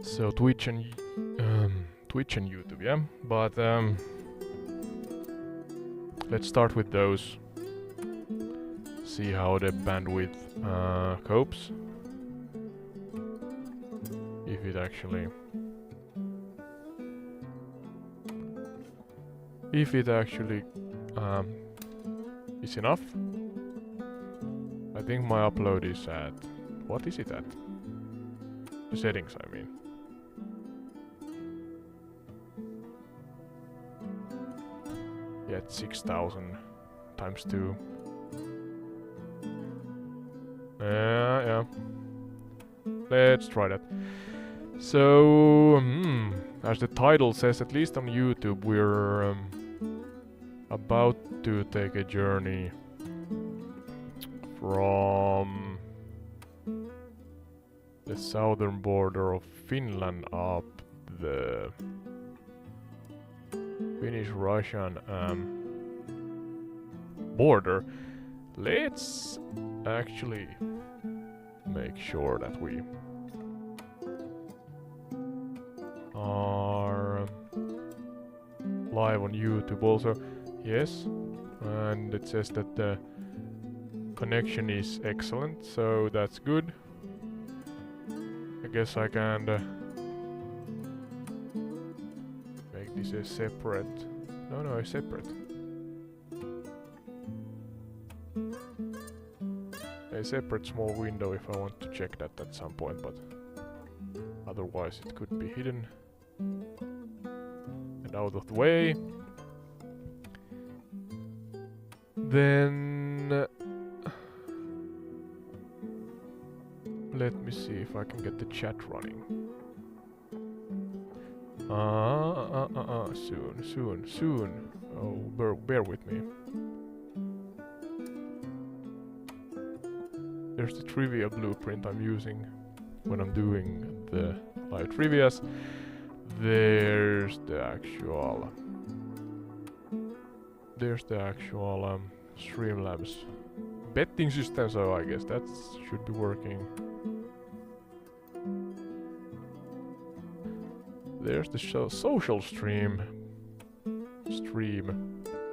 So Twitch and YouTube, yeah. But let's start with those. See how the bandwidth copes. If it actually is enough. I think my upload is at, what is it at? The settings, I mean. Yeah, it's 6,000 times 2. Yeah. Let's try that. So, as the title says, at least on YouTube, we're about to take a journey from the southern border of Finland up the Finnish-Russian border. Let's actually make sure that we are live on YouTube also. Yes, and it says that the connection is excellent, so that's good. I guess I can make this a separate. No, a separate. A separate small window if I want to check that at some point, but otherwise it could be hidden and out of the way. Then let me see if I can get the chat running. Soon. Oh, bear with me. There's the trivia blueprint I'm using when I'm doing the live trivias. There's the actual Streamlabs betting system, so I guess that should be working. There's the social stream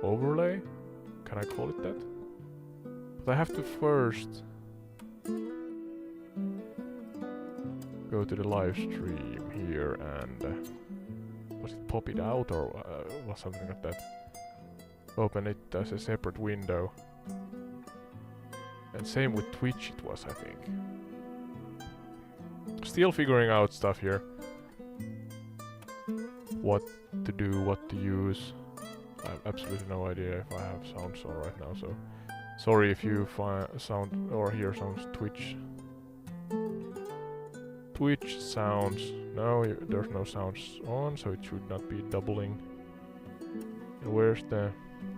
overlay. Can I call it that? But I have to first go to the live stream here and was it pop it out or was something like that? Open it as a separate window. And same with Twitch it was, I think. Still figuring out stuff here. What to do, what to use. I have absolutely no idea if I have sounds on right now, so sorry if you sound or hear some Twitch sounds. No, there's no sounds on, so it should not be doubling. And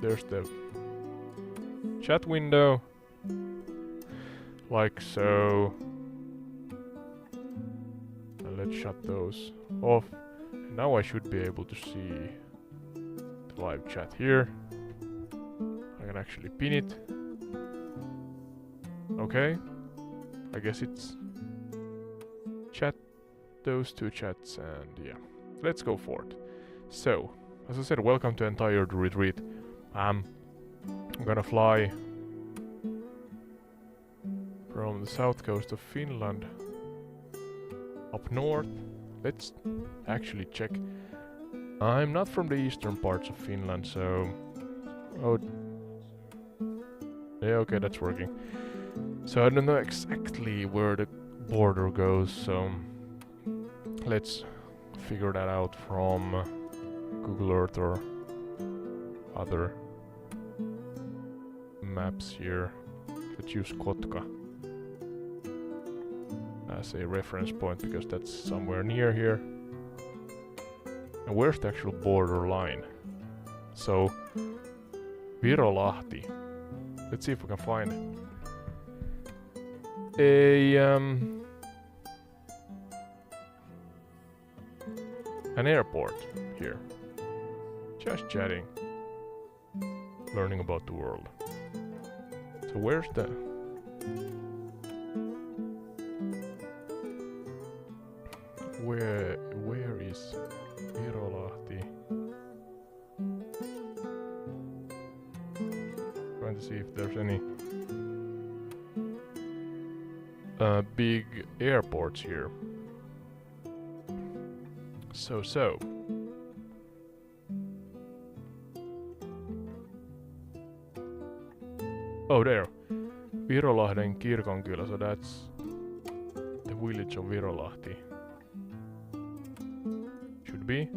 there's the chat window, like so. And let's shut those off. And now I should be able to see the live chat here. I can actually pin it. Okay, I guess it's chat, those two chats, and yeah, let's go for it. So, as I said, welcome to Entire Retreat. I'm gonna fly from the south coast of Finland up north. Let's actually check. I'm not from the eastern parts of Finland, so... Oh... Yeah, okay, that's working. So I don't know exactly where the border goes, so... Let's figure that out from Google Earth or other maps here. Let's use Kotka as a reference point because that's somewhere near here. And where's the actual border line? So, Virolahti. Let's see if we can find an airport here. Just chatting, learning about the world. So where's the... Where if there's any big airports here. So. Oh, there. Virolahden kirkonkylä, so that's the village of Virolahti. Should be.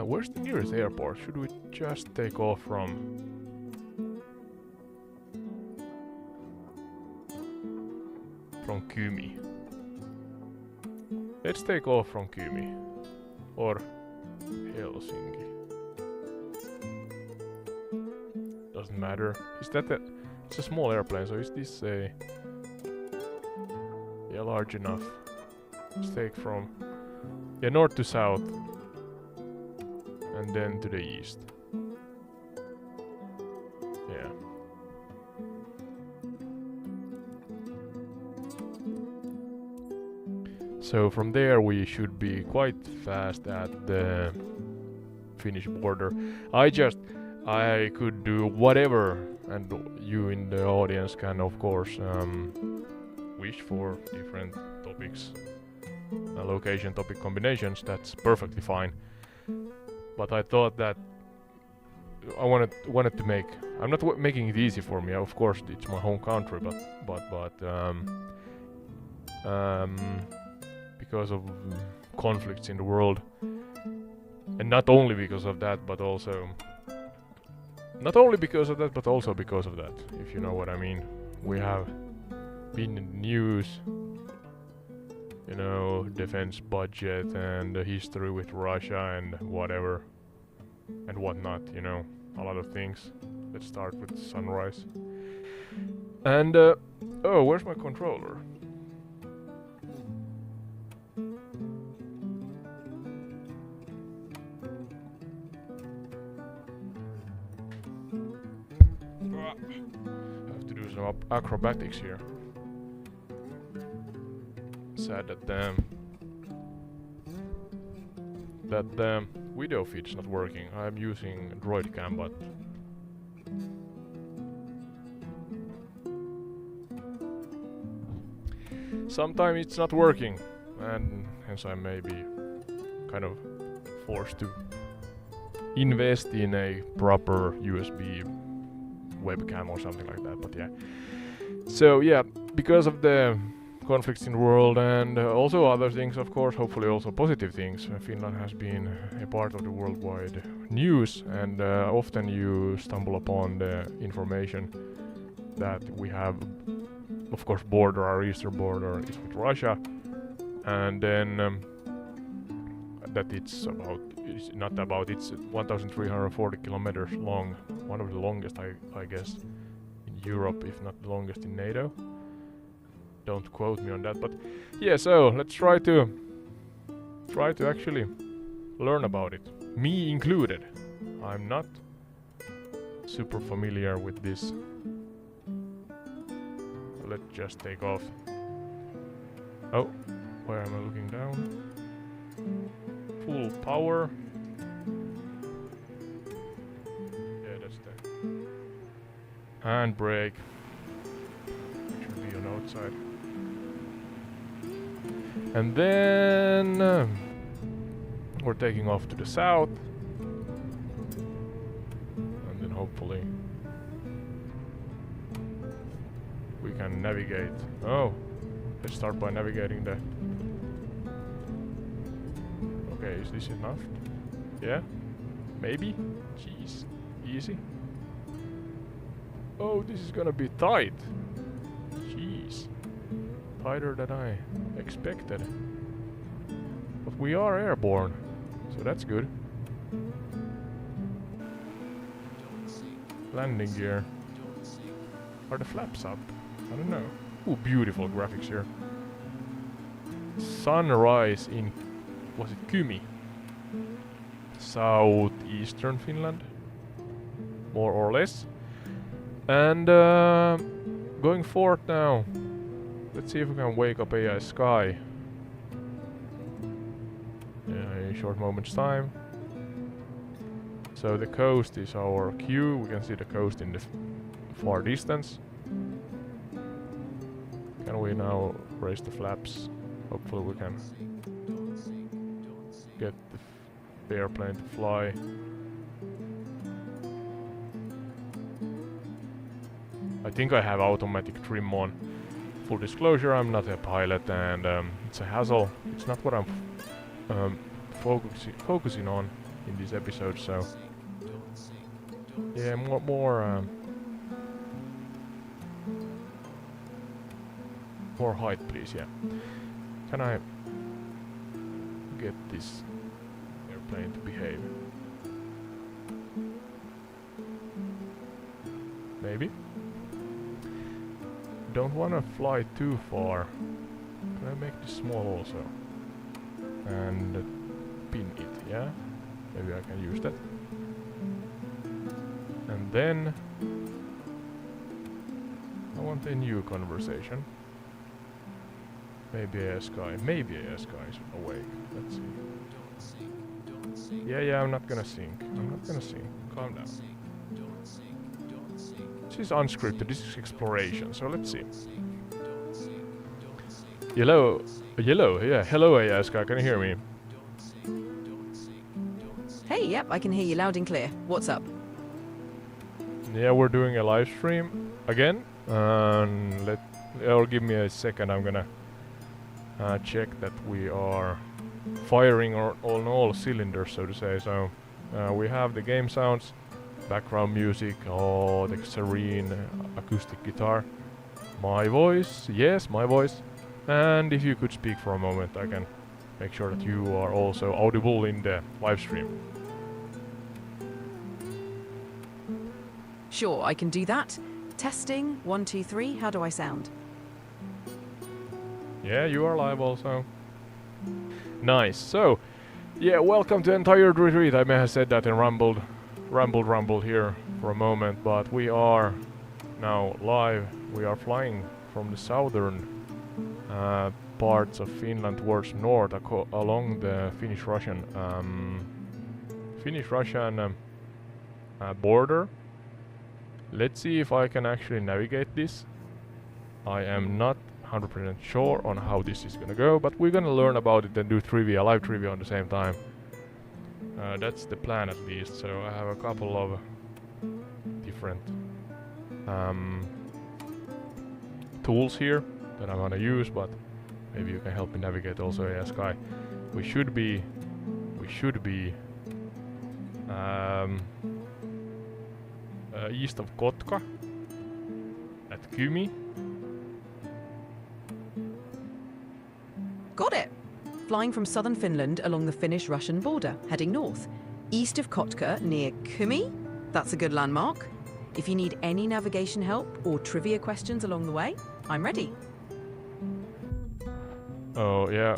Where's the nearest airport? Should we just take off from Kymi? Let's take off from Kymi. Or Helsinki. Doesn't matter. Is that a... It's a small airplane, so is this a... Yeah, large enough. Let's take from... Yeah, north to south. And then to the east. Yeah. So from there we should be quite fast at the Finnish border. I could do whatever, and you in the audience can of course wish for different topics, location topic combinations. That's perfectly fine. But I thought that I wanted to make. I'm not making it easy for me. Of course, it's my home country, but because of conflicts in the world, and not only because of that, but also because of that. If you know what I mean. We have been in the news. You know, defense budget and the history with Russia and whatever and whatnot, you know, a lot of things. Let's start with sunrise. And, oh, where's my controller? I have to do some acrobatics here. Sad that the video feed's not working. I'm using Droid Cam, but sometimes it's not working, and hence I may be kind of forced to invest in a proper USB webcam or something like that. But yeah, so yeah, because of the conflicts in the world and also other things, of course, hopefully also positive things. Finland has been a part of the worldwide news, and often you stumble upon the information that we have, of course, our eastern border is with Russia, and then that it's 1,340 kilometers long, one of the longest, I guess, in Europe, if not the longest in NATO. Don't quote me on that, but yeah, so let's try to actually learn about it. Me included. I'm not super familiar with this. Let's just take off. Oh, where am I looking down? Full power. Yeah, that's the handbrake. Should be on outside. And then we're taking off to the south, and then hopefully we can navigate. Oh, let's start by navigating the... Okay, is this enough? Yeah? Maybe? Jeez, easy. Oh, this is gonna be tight. Jeez. Tighter than I expected. But we are airborne, so that's good. Landing gear. Are the flaps up? I don't know. Ooh, beautiful graphics here. Sunrise in... was it Kymi? Southeastern Finland. More or less. And going forth now. Let's see if we can wake up AI Sky. In a short moment's time. So the coast is our cue. We can see the coast in the far distance. Can we now raise the flaps? Hopefully we can get the airplane to fly. I think I have automatic trim on. Full disclosure, I'm not a pilot and it's a hassle. It's not what I'm focusing on in this episode, so yeah, more height, please. Yeah. Can I get this airplane to behave? Maybe. Don't want to fly too far. Can I make this small also? And pin it, yeah? Maybe I can use that. And then I want a new conversation. Maybe ASKY. Maybe ASKY is awake. Let's see. Yeah, I'm not gonna sink. I'm not gonna sink. Calm down. This is unscripted, this is exploration, so let's see. Hello, yeah, hello ASKY, can you hear me? Hey, yep, I can hear you loud and clear. What's up? Yeah, we're doing a live stream again. Or give me a second, I'm gonna check that we are firing on all cylinders, so to say. So we have the game sounds, background music, the serene acoustic guitar, my voice, yes, my voice, and if you could speak for a moment, I can make sure that you are also audible in the live stream. Sure, I can do that. Testing, 1, 2, 3, how do I sound? Yeah, you are live also. Nice, so, yeah, welcome to Entire Retreat. I may have said that and rumbled here for a moment, but we are now live. We are flying from the southern parts of Finland towards north along the Finnish-Russian border. Let's see if I can actually navigate this. I am not 100% sure on how this is gonna go, but we're gonna learn about it and do live trivia on the same time. That's the plan at least, so I have a couple of different tools here that I'm gonna use, but maybe you can help me navigate also ASKY. We should be east of Kotka at Kymi. Got it! Flying from southern Finland along the Finnish-Russian border, heading north. East of Kotka, near Kymi. That's a good landmark. If you need any navigation help or trivia questions along the way, I'm ready. Oh, yeah.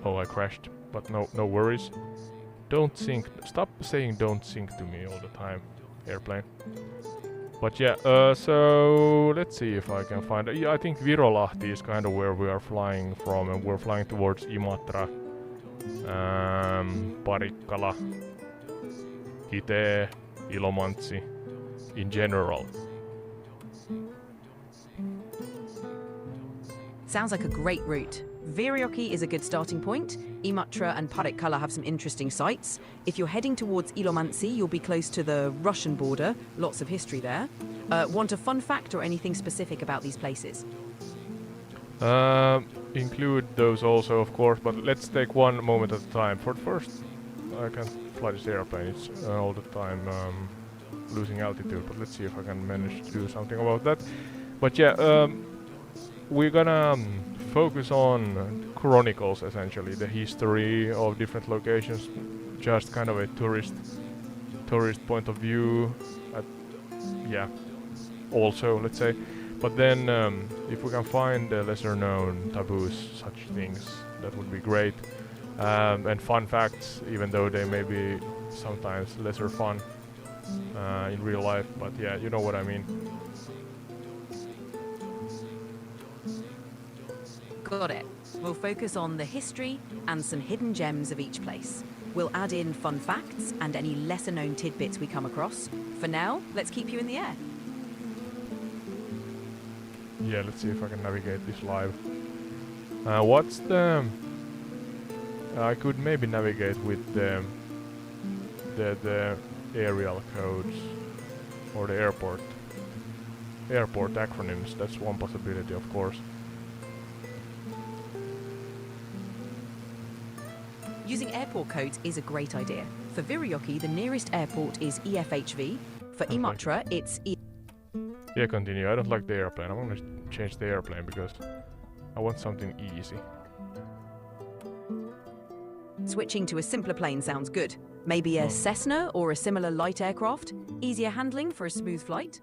Oh, I crashed. But no worries. Don't sink. Stop saying don't sink to me all the time, airplane. But yeah, so let's see if I can find... Yeah, I think Virolahti is kind of where we are flying from, and we're flying towards Imatra, Parikkala, Kitee, Ilomantsi, in general. Sounds like a great route. Virjoki is a good starting point. Imatra and Parikkala have some interesting sites. If you're heading towards Ilomantsi, you'll be close to the Russian border. Lots of history there. Want a fun fact or anything specific about these places? Include those also, of course, but let's take one moment at a time. For first, I can fly this airplane. It's all the time losing altitude, but let's see if I can manage to do something about that. But yeah, we're gonna focus on chronicles, essentially, the history of different locations, just kind of a tourist point of view, also, let's say. But then if we can find lesser known taboos, such things, that would be great. And fun facts, even though they may be sometimes lesser fun in real life, but yeah, you know what I mean. Got it. We'll focus on the history and some hidden gems of each place. We'll add in fun facts and any lesser-known tidbits we come across. For now, let's keep you in the air. Yeah, let's see if I can navigate this live. What's the... I could maybe navigate with the aerial codes or the airport acronyms. That's one possibility, of course. Using airport codes is a great idea. For Virajoki, the nearest airport is EFHV. For Okay. Imatra, it's Yeah, continue. I don't like the airplane. I'm gonna change the airplane because I want something easy. Switching to a simpler plane sounds good. Maybe a Cessna or a similar light aircraft? Easier handling for a smooth flight?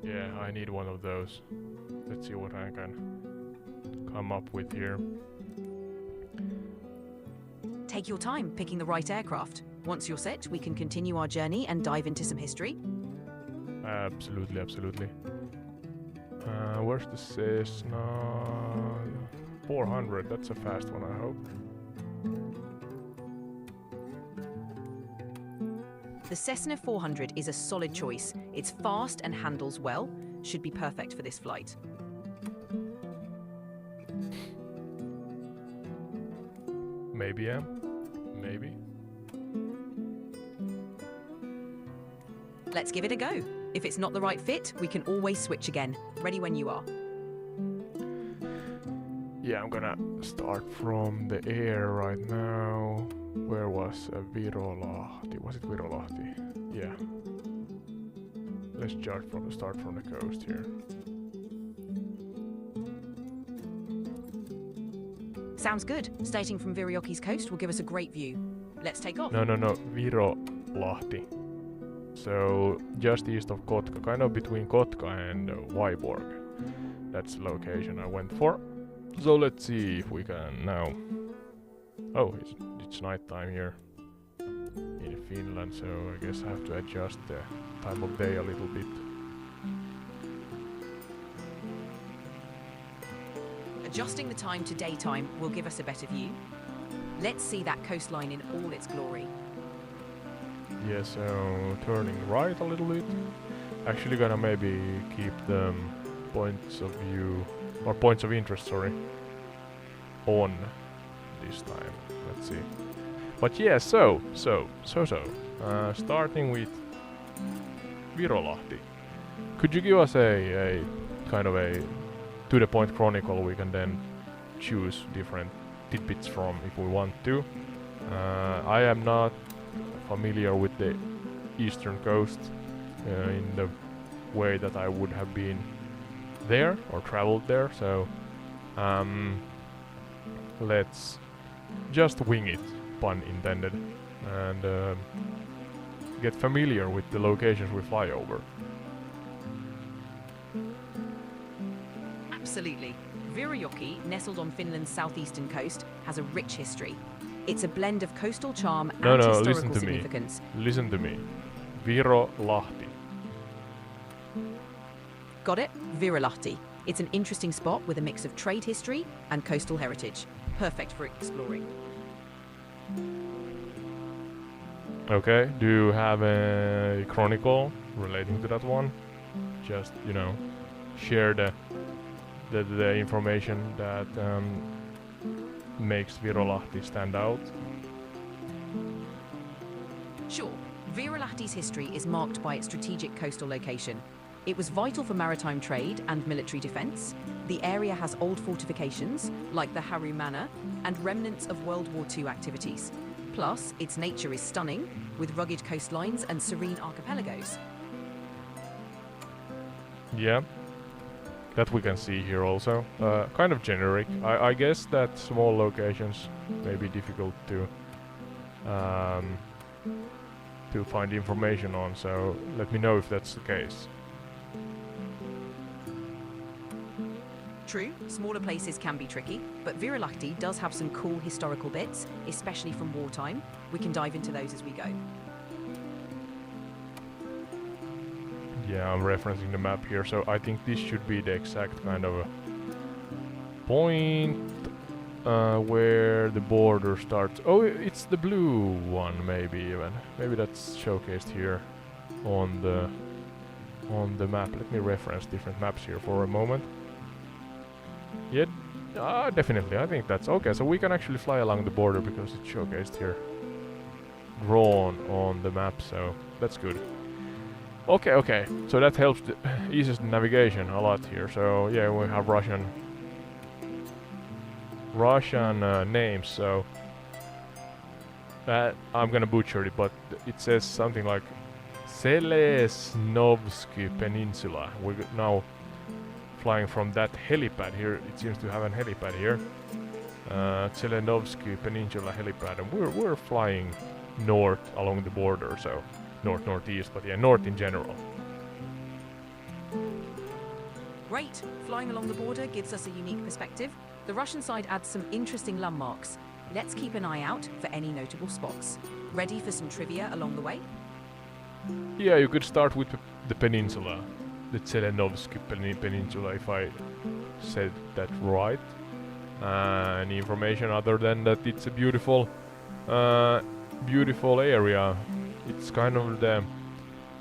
Yeah, I need one of those. Let's see what I can come up with here. Take your time picking the right aircraft. Once you're set, we can continue our journey and dive into some history. Absolutely, absolutely. Where's the Cessna? 400, that's a fast one, I hope. The Cessna 400 is a solid choice. It's fast and handles well. Should be perfect for this flight. Maybe, yeah. Maybe. Let's give it a go. If it's not the right fit, we can always switch again. Ready when you are. Yeah, I'm gonna start from the air right now. Where was Virolahti? Was it Virolahti? Yeah. Let's start from the coast here. Sounds good. Starting from Virajoki's coast will give us a great view. Let's take off. No, Virolahti. So just east of Kotka, kind of between Kotka and Vyborg. That's the location I went for. So let's see if we can now. Oh, it's nighttime here in Finland, so I guess I have to adjust the time of day a little bit. Adjusting the time to daytime will give us a better view. Let's see that coastline in all its glory. Yeah, so turning right a little bit. Actually gonna maybe keep the points of view, or points of interest, sorry, on this time. Let's see. But yeah, so starting with Virolahti. Could you give us a kind of a to-the-point chronicle we can then choose different tidbits from if we want to? I am not familiar with the eastern coast in the way that I would have been there or traveled there, so let's just wing it, pun intended, and get familiar with the locations we fly over. Absolutely. Virajoki, nestled on Finland's southeastern coast, has a rich history. It's a blend of coastal charm and historical listen to significance. me. Listen to me. Virolahti. Got it? Virolahti. It's an interesting spot with a mix of trade history and coastal heritage. Perfect for exploring. Okay, do you have a chronicle relating to that one? Just, you know, share the information that makes Virolahti stand out. Sure. Virolahti's history is marked by its strategic coastal location. It was vital for maritime trade and military defense. The area has old fortifications, like the Haru Manor, and remnants of World War II activities. Plus, its nature is stunning, with rugged coastlines and serene archipelagos. Yeah, that we can see here also. Kind of generic. I guess that small locations may be difficult to find information on, so let me know if that's the case. True, smaller places can be tricky, but Virolahti does have some cool historical bits, especially from wartime. We can dive into those as we go. Yeah, I'm referencing the map here, so I think this should be the exact kind of point where the border starts. Oh, it's the blue one, maybe even. Maybe that's showcased here on the map. Let me reference different maps here for a moment. Yeah, definitely. I think that's okay. So we can actually fly along the border because it's showcased here, drawn on the map. So that's good. Okay, okay. So that helps eases the navigation a lot here. So yeah, we have Russian names. So I'm gonna butcher it, but it says something like Selesnovsky Peninsula. We're now flying from that helipad here. It seems to have a helipad here. Selesnovsky Peninsula helipad, and we're flying north along the border. So northeast, but yeah, north in general. Great. Flying along the border gives us a unique perspective. The Russian side adds some interesting landmarks. Let's keep an eye out for any notable spots. Ready for some trivia along the way? Yeah, you could start with the peninsula, the Zelenovsky Peninsula, if I said that right. Any information other than that it's a beautiful area. It's kind of the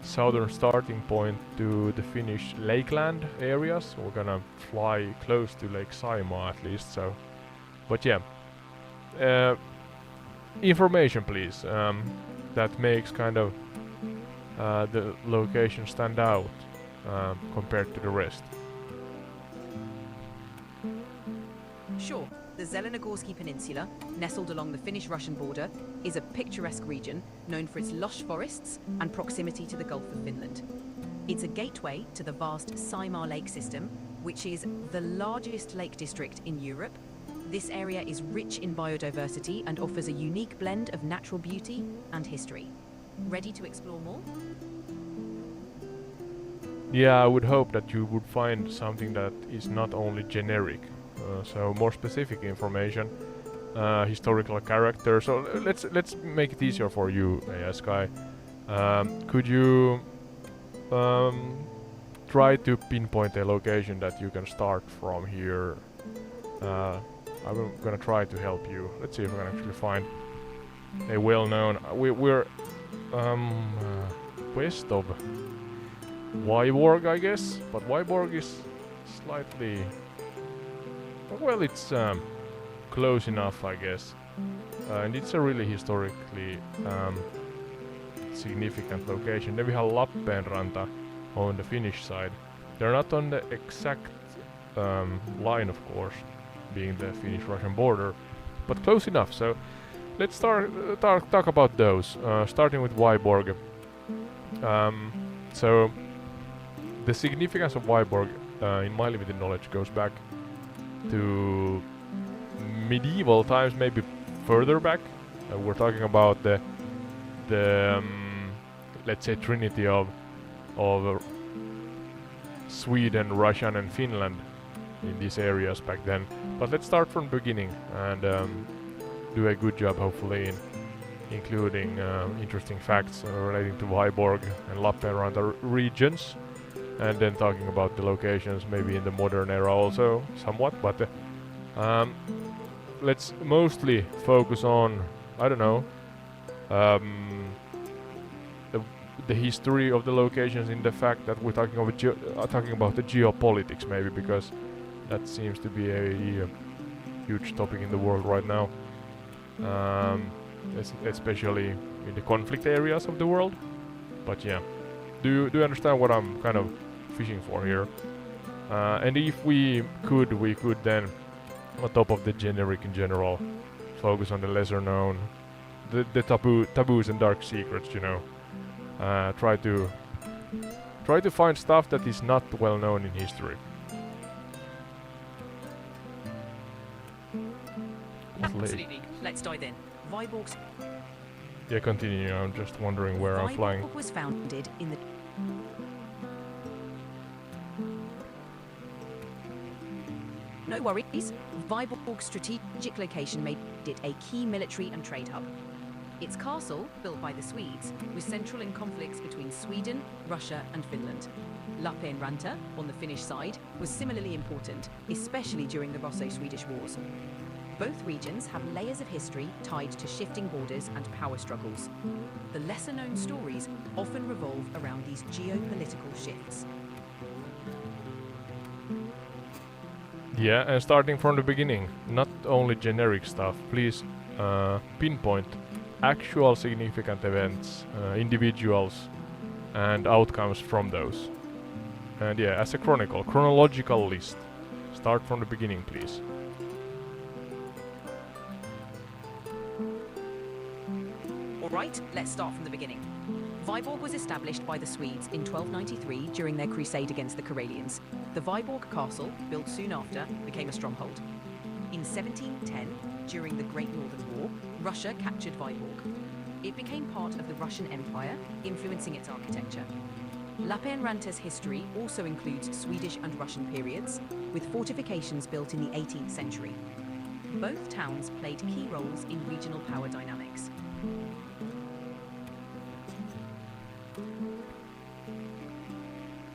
southern starting point to the Finnish lakeland areas. We're gonna fly close to Lake Saimaa at least, so... But yeah. Information please, that makes kind of the location stand out compared to the rest. Sure. The Zelenogorski Peninsula, nestled along the Finnish-Russian border, is a picturesque region known for its lush forests and proximity to the Gulf of Finland. It's a gateway to the vast Saimaa Lake system, which is the largest lake district in Europe. This area is rich in biodiversity and offers a unique blend of natural beauty and history. Ready to explore more? Yeah, I would hope that you would find something that is not only generic. So more specific information, historical character. So let's make it easier for you, Sky. Could you try to pinpoint a location that you can start from here? I'm gonna try to help you. Let's see if we can actually find a well-known. We're west of Vyborg, I guess, but Vyborg is slightly. Well, it's close enough, I guess, and it's a really historically significant location. Then we have Lappeenranta on the Finnish side. They're not on the exact line, of course, being the Finnish-Russian border, but close enough. So let's talk about those, starting with Vyborg. So the significance of Vyborg, in my limited knowledge, goes back to medieval times, maybe further back. We're talking about the let's say trinity of Sweden, Russia, and Finland in these areas back then. But let's start from the beginning and do a good job, hopefully, in including interesting facts relating to Vyborg and Lappeenranta regions. And then talking about the locations, maybe in the modern era also, somewhat, but let's mostly focus on, I don't know, the history of the locations, in the fact that we're talking about the geopolitics, maybe, because that seems to be a huge topic in the world right now, especially in the conflict areas of the world. But yeah, do you understand what I'm kind of fishing for here? And if we could then, on top of the generic in general, focus on the lesser known, the taboos and dark secrets, you know. Try to find stuff that is not well known in history. Absolutely. Let's dive in. Vyborg's. Yeah, continue. I'm just wondering where I'm flying. Vyborg was founded in the. No worries. Vyborg's strategic location made it a key military and trade hub. Its castle, built by the Swedes, was central in conflicts between Sweden, Russia and Finland. Fin-Rus, on the Finnish side, was similarly important, especially during the Russo-Swedish Wars. Both regions have layers of history tied to shifting borders and power struggles. The lesser-known stories often revolve around these geopolitical shifts. Yeah, and starting from the beginning, not only generic stuff, please pinpoint actual significant events, individuals, and outcomes from those. And yeah, as a chronicle, chronological list. Start from the beginning, please. Alright, let's start from the beginning. Viborg was established by the Swedes in 1293 during their crusade against the Karelians. The Viborg castle, built soon after, became a stronghold. In 1710, during the Great Northern War, Russia captured Viborg. It became part of the Russian Empire, influencing its architecture. Fin-Rus' history also includes Swedish and Russian periods, with fortifications built in the 18th century. Both towns played key roles in regional power dynamics.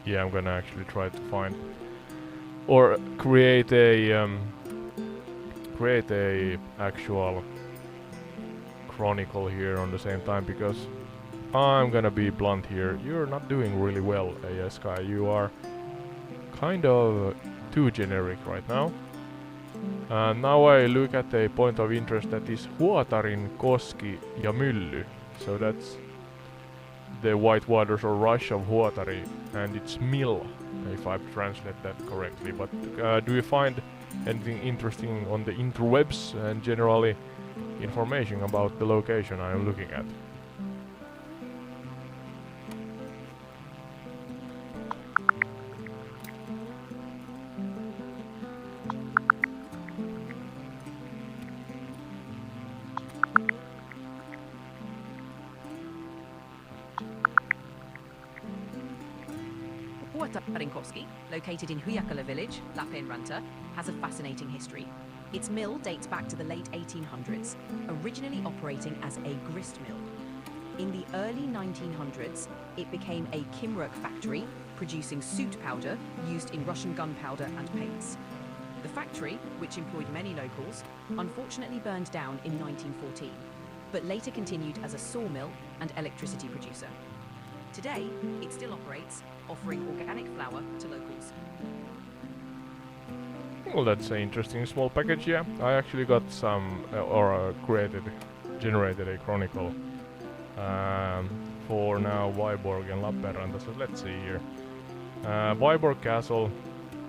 Yeah, I'm gonna actually try to find or create a actual chronicle here on the same time, because I'm gonna be blunt here. You're not doing really well, AS Sky. You are kind of too generic right now. Now I look at a point of interest that is Huotarin, Koski ja Mylly. So that's the white waters or rush of Huotari, and it's mill, if I translate that correctly. But do you find anything interesting on the interwebs and generally information about the location I'm looking at? Huotarinkoski, located in Hujakala village, Fin-Rus, has a fascinating history. Its mill dates back to the late 1800s, originally operating as a grist mill. In the early 1900s, it became a Kimruk factory, producing soot powder used in Russian gunpowder and paints. The factory, which employed many locals, unfortunately burned down in 1914, but later continued as a sawmill and electricity producer. Today, it still operates, offering organic flour to locals. Well, that's an interesting small package, yeah. I actually got some, generated a chronicle for now Viborg and Lappeenranta, so let's see here. Viborg Castle,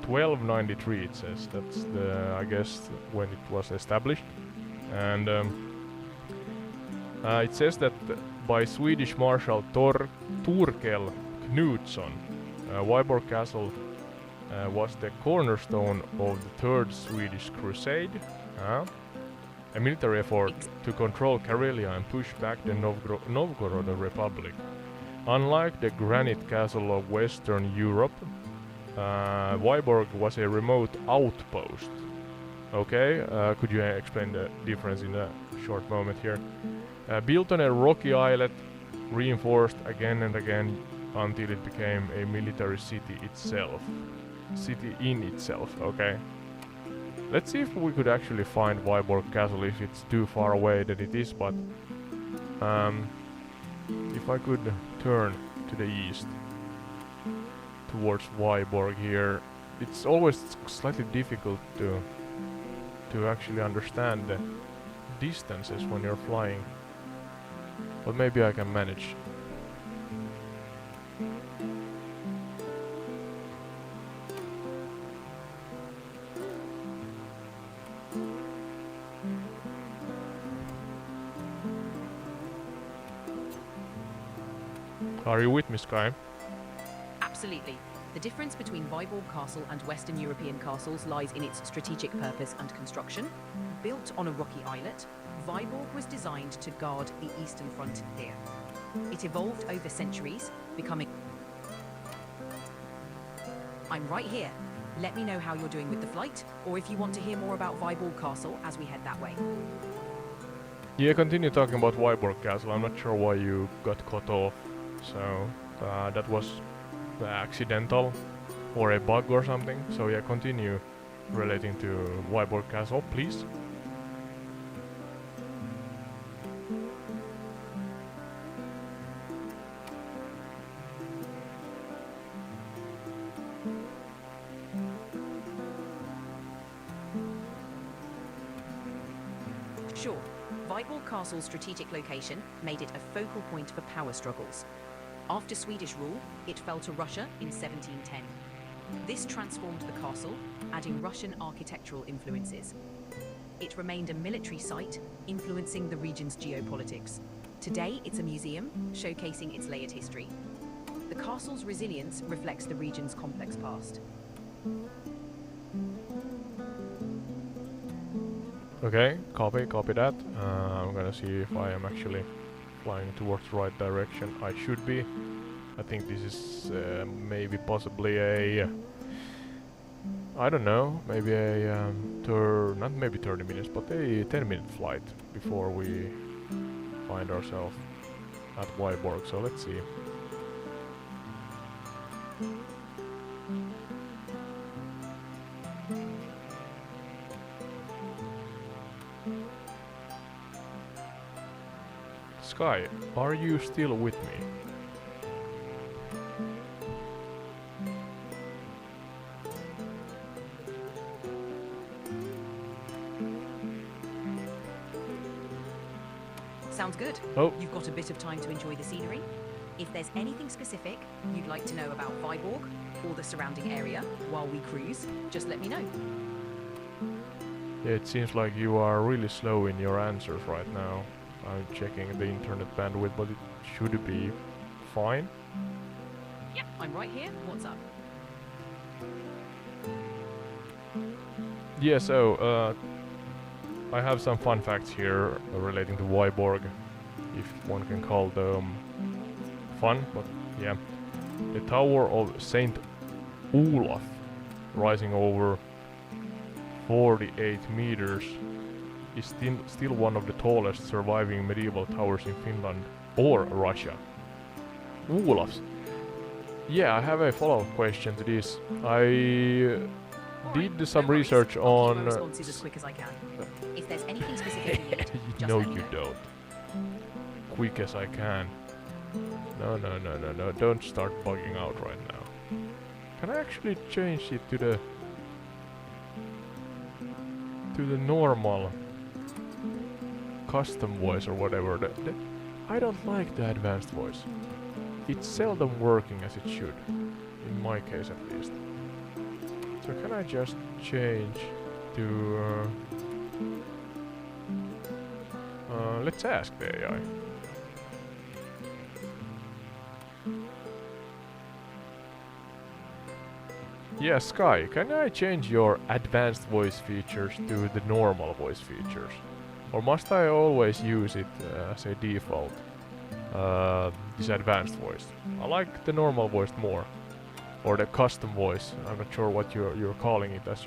1293 it says. That's the, I guess, when it was established. And it says that by Swedish Marshal Torkel Knutsson, Viborg Castle was the cornerstone of the Third Swedish Crusade, a military effort to control Karelia and push back the Novgorod Republic. Unlike the granite castle of Western Europe, Viborg was a remote outpost. Okay, could you explain the difference in a short moment here? Built on a rocky islet, reinforced again and again until it became a military city in itself, okay? Let's see if we could actually find Viborg Castle, if it's too far away that it is, but if I could turn to the east towards Viborg here, it's always slightly difficult to actually understand the distances when you're flying, but maybe I can manage. Are you with me, Sky? Absolutely. The difference between Viborg Castle and Western European castles lies in its strategic purpose and construction. Built on a rocky islet, Viborg was designed to guard the eastern frontier. It evolved over centuries, becoming... I'm right here. Let me know how you're doing with the flight, or if you want to hear more about Viborg Castle as we head that way. Yeah, continue talking about Wyborg Castle. I'm not sure why you got cut off. So that was accidental or a bug or something. So yeah, continue relating to Wyborg Castle, please. Sure, Viborg Castle's strategic location made it a focal point for power struggles. After Swedish rule, it fell to Russia in 1710. This transformed the castle, adding Russian architectural influences. It remained a military site, influencing the region's geopolitics. Today, it's a museum, showcasing its layered history. The castle's resilience reflects the region's complex past. Okay, copy that. I'm gonna see if I am actually flying towards the right direction. I should be. I think this is maybe possibly a... I don't know, maybe a not maybe 30 minutes, but a 10-minute flight before we find ourselves at Wyborg. So let's see. Sky, are you still with me? Sounds good. Oh. You've got a bit of time to enjoy the scenery. If there's anything specific you'd like to know about Viborg or the surrounding area while we cruise, just let me know. Yeah, it seems like you are really slow in your answers right now. I'm checking the internet bandwidth, but it should be fine. Yep, I'm right here. What's up? Yeah, so I have some fun facts here relating to Wyborg, if one can call them fun, but yeah. The Tower of Saint Olaf, rising over 48 meters, is still one of the tallest surviving medieval towers in Finland or Russia. Olafs. Yeah, I have a follow-up question to this. I did some research on... responses as quick as I can. If there's anything specific you need, just no, let me you know. don't. Quick as I can. No, don't start bugging out right now. Can I actually change it to the normal custom voice or whatever? I don't like the advanced voice. It's seldom working as it should, in my case at least. So can I just change to let's ask the AI. Yeah, Sky, can I change your advanced voice features to the normal voice features? Or must I always use it as a default? This advanced voice. I like the normal voice more. Or the custom voice. I'm not sure what you're calling it, as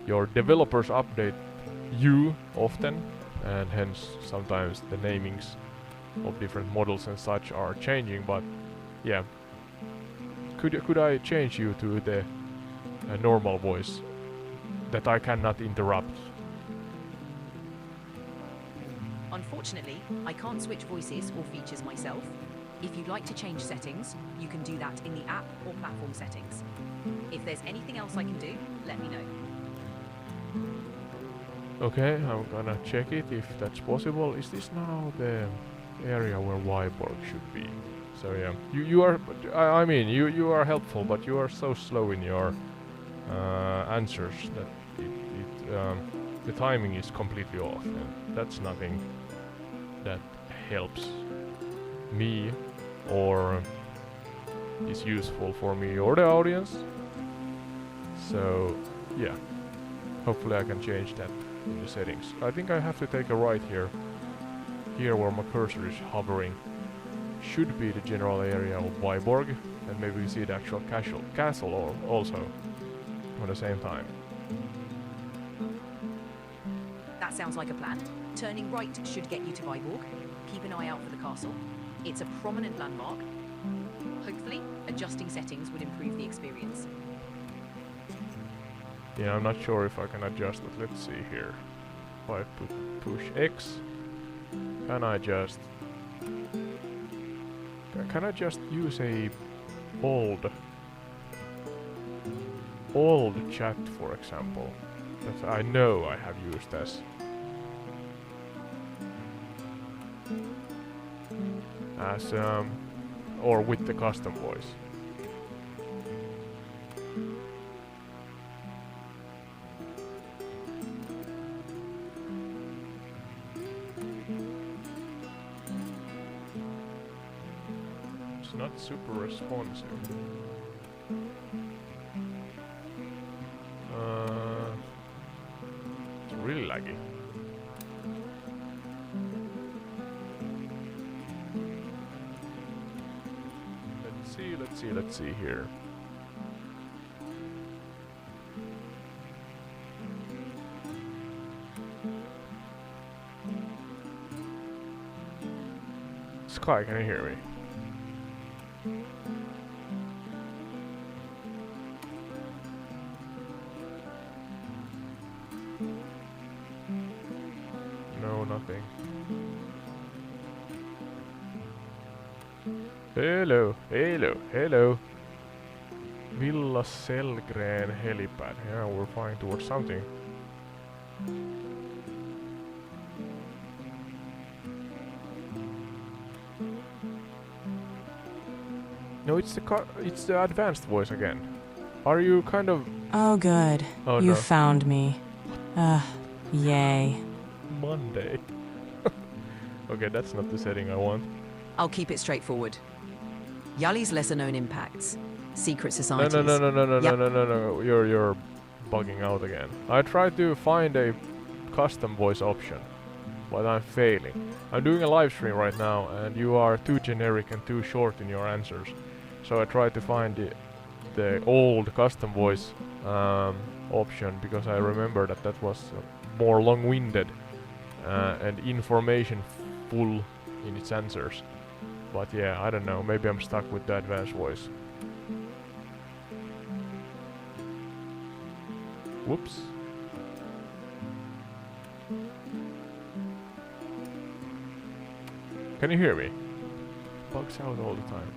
your developers update you often, and hence sometimes the namings of different models and such are changing, but yeah. Could I change you to the normal voice that I cannot interrupt? Unfortunately, I can't switch voices or features myself. If you'd like to change settings, you can do that in the app or platform settings. If there's anything else I can do, let me know. Okay, I'm gonna check it if that's possible. Is this now the area where Wyborg should be? So yeah, you are. I mean, you are helpful, but you are so slow in your answers that the timing is completely off, and that's nothing that helps me or is useful for me or the audience. So yeah, hopefully I can change that in the settings. I think I have to take a right here. Here where my cursor is hovering should be the general area of Vyborg, and maybe we see the actual castle also at the same time. That sounds like a plan. Turning right should get you to Viborg. Keep an eye out for the castle. It's a prominent landmark. Hopefully, adjusting settings would improve the experience. Yeah, I'm not sure if I can adjust, but let's see here. If I push X, can I just use a old chat, for example, that I know I have used as or with the custom voice. It's not super responsive. It's really laggy. Let's see here. Sky, can you hear me? No, nothing. Hello, hello, hello. Villa Selgren helipad. Yeah, we're flying towards something. No, it's the advanced voice again. Are you kind of... Oh, good. Oh, you no. found me. Yay. Monday. Okay, that's not the setting I want. I'll keep it straightforward. Yali's lesser-known impacts. Secret No, societies. no. You're bugging out again. I tried to find a custom voice option, but I'm failing. I'm doing a live stream right now, and you are too generic and too short in your answers. So I tried to find the old custom voice option, because I remember that was more long-winded and information-full in its answers. But yeah, I don't know. Maybe I'm stuck with the advanced voice. Whoops. Can you hear me? Bugs out all the time.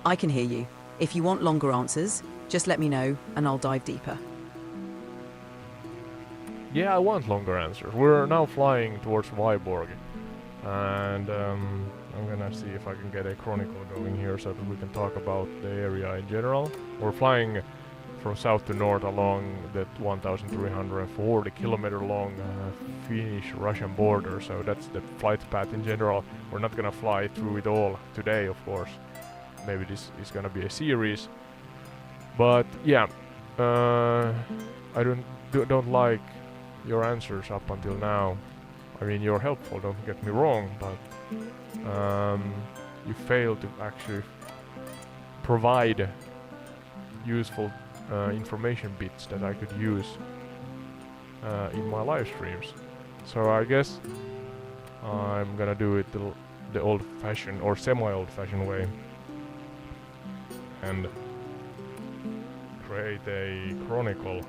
I can hear you. If you want longer answers, just let me know and I'll dive deeper. Yeah, I want longer answers. We're now flying towards Viborg, and I'm gonna see if I can get a Chronicle going here so that we can talk about the area in general. We're flying from south to north along that 1,340 kilometer long Finnish-Russian border, so that's the flight path in general. We're not gonna fly through it all today, of course. Maybe this is gonna be a series, but yeah, I don't like your answers up until now. I mean, you're helpful, don't get me wrong, but you fail to actually provide useful information bits that I could use in my live streams. So I guess I'm gonna do it the old-fashioned or semi-old-fashioned way and create a chronicle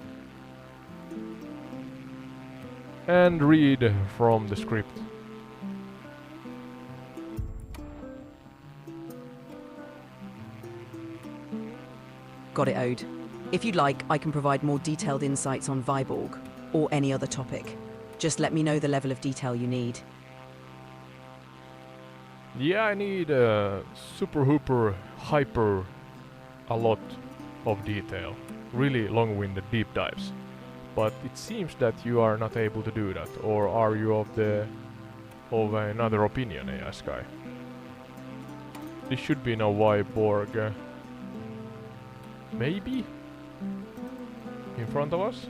and read from the script. Got it, Ode. If you'd like, I can provide more detailed insights on Viborg or any other topic. Just let me know the level of detail you need. Yeah, I need super hooper hyper a lot of detail. Really long-winded deep dives. But it seems that you are not able to do that, or are you of another opinion, Sky? This should be now Viborg. Maybe? In front of us?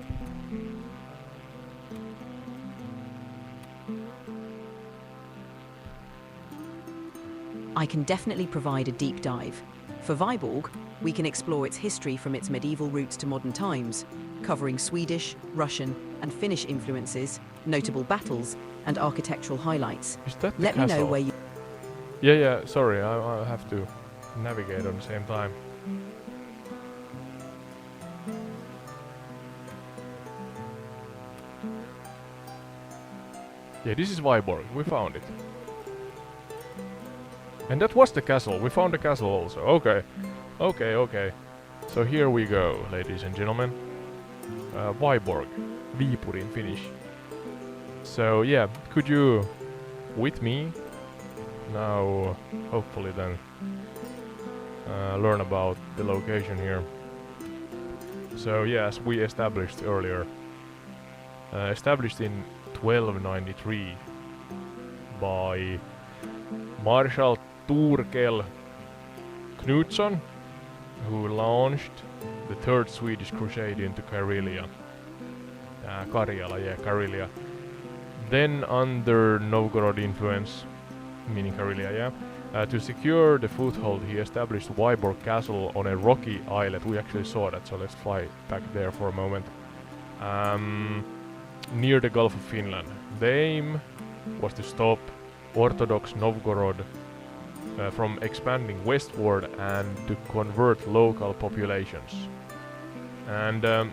I can definitely provide a deep dive. For Viborg, We can explore its history from its medieval roots to modern times, covering Swedish, Russian, and Finnish influences, notable battles, and architectural highlights. Is that the Let me know castle? where you... Yeah, sorry, I have to navigate on the same time. Yeah, this is Viborg. We found it. And that was the castle. We found the castle also. Okay. So here we go, ladies and gentlemen. Viborg. Viipuri in Finnish. So yeah, could you, with me, now hopefully then learn about the location here. So yeah, as we established earlier, established in 1293 by Marshal Torkel Knutsson, who launched the Third Swedish Crusade into Karelia. Karelia. Then under Novgorod influence, meaning Karelia, to secure the foothold, he established Viborg Castle on a rocky islet. We actually saw that, so let's fly back there for a moment. Near the Gulf of Finland. The aim was to stop Orthodox Novgorod from expanding westward and to convert local populations. And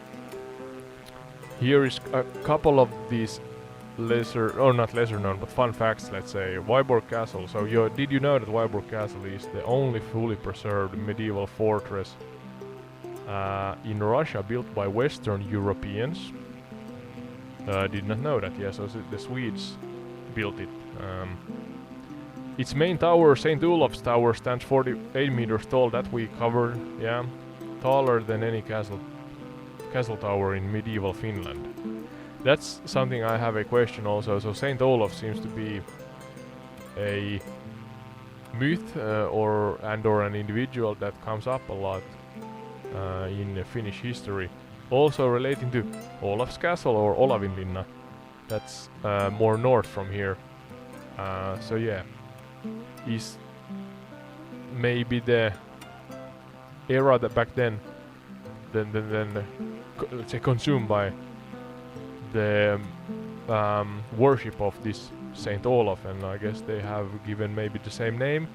here is a couple of these not lesser known, but fun facts, let's say. Viborg Castle. So did you know that Viborg Castle is the only fully preserved medieval fortress in Russia built by Western Europeans? Did not know that, yeah, so the Swedes built it. Its main tower, St. Olaf's Tower, stands 48 meters tall, that we covered, yeah. Taller than any castle tower in medieval Finland. That's something I have a question also. So St. Olaf seems to be a myth or an individual that comes up a lot in Finnish history. Also relating to Olaf's Castle or Olavinlinna. That's more north from here. So yeah, is maybe the era that back then let's say consumed by the worship of this Saint Olaf, and I guess they have given maybe the same name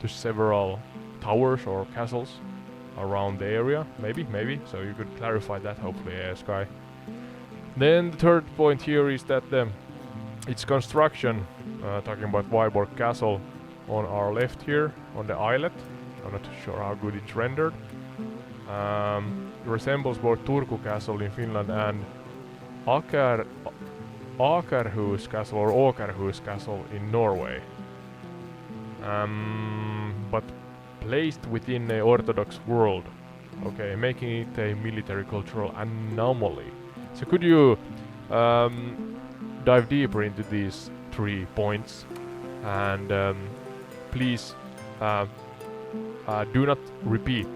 to several towers or castles around the area, maybe, so you could clarify that hopefully, Sky. Then the third point here is that its construction, talking about Viborg Castle on our left here on the islet, I'm not sure how good it's rendered, resembles both Turku Castle in Finland and Akerhus Castle or Åkerhus Castle in Norway, but placed within a Orthodox world, okay, making it a military cultural anomaly. So could you dive deeper into these 3 points, and please do not repeat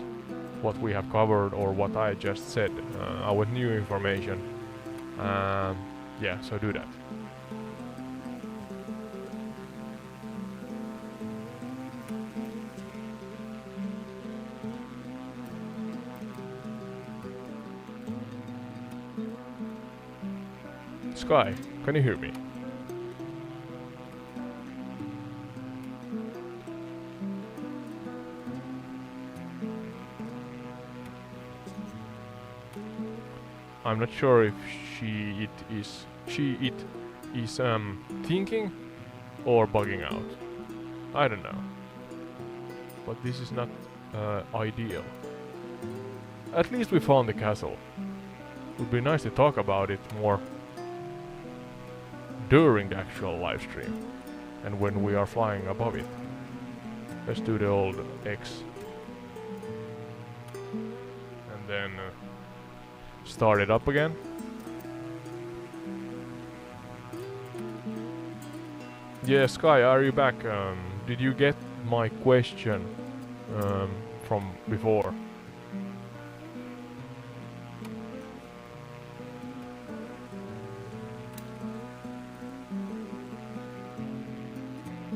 what we have covered or what I just said, our new information. Yeah, so do that. Sky, can you hear me? I'm not sure if it is thinking or bugging out. I don't know. But this is not ideal. At least we found the castle. Would be nice to talk about it more during the actual live stream and when we are flying above it. Let's do the old X and then start it up again. Yeah, Sky, are you back? Did you get my question from before?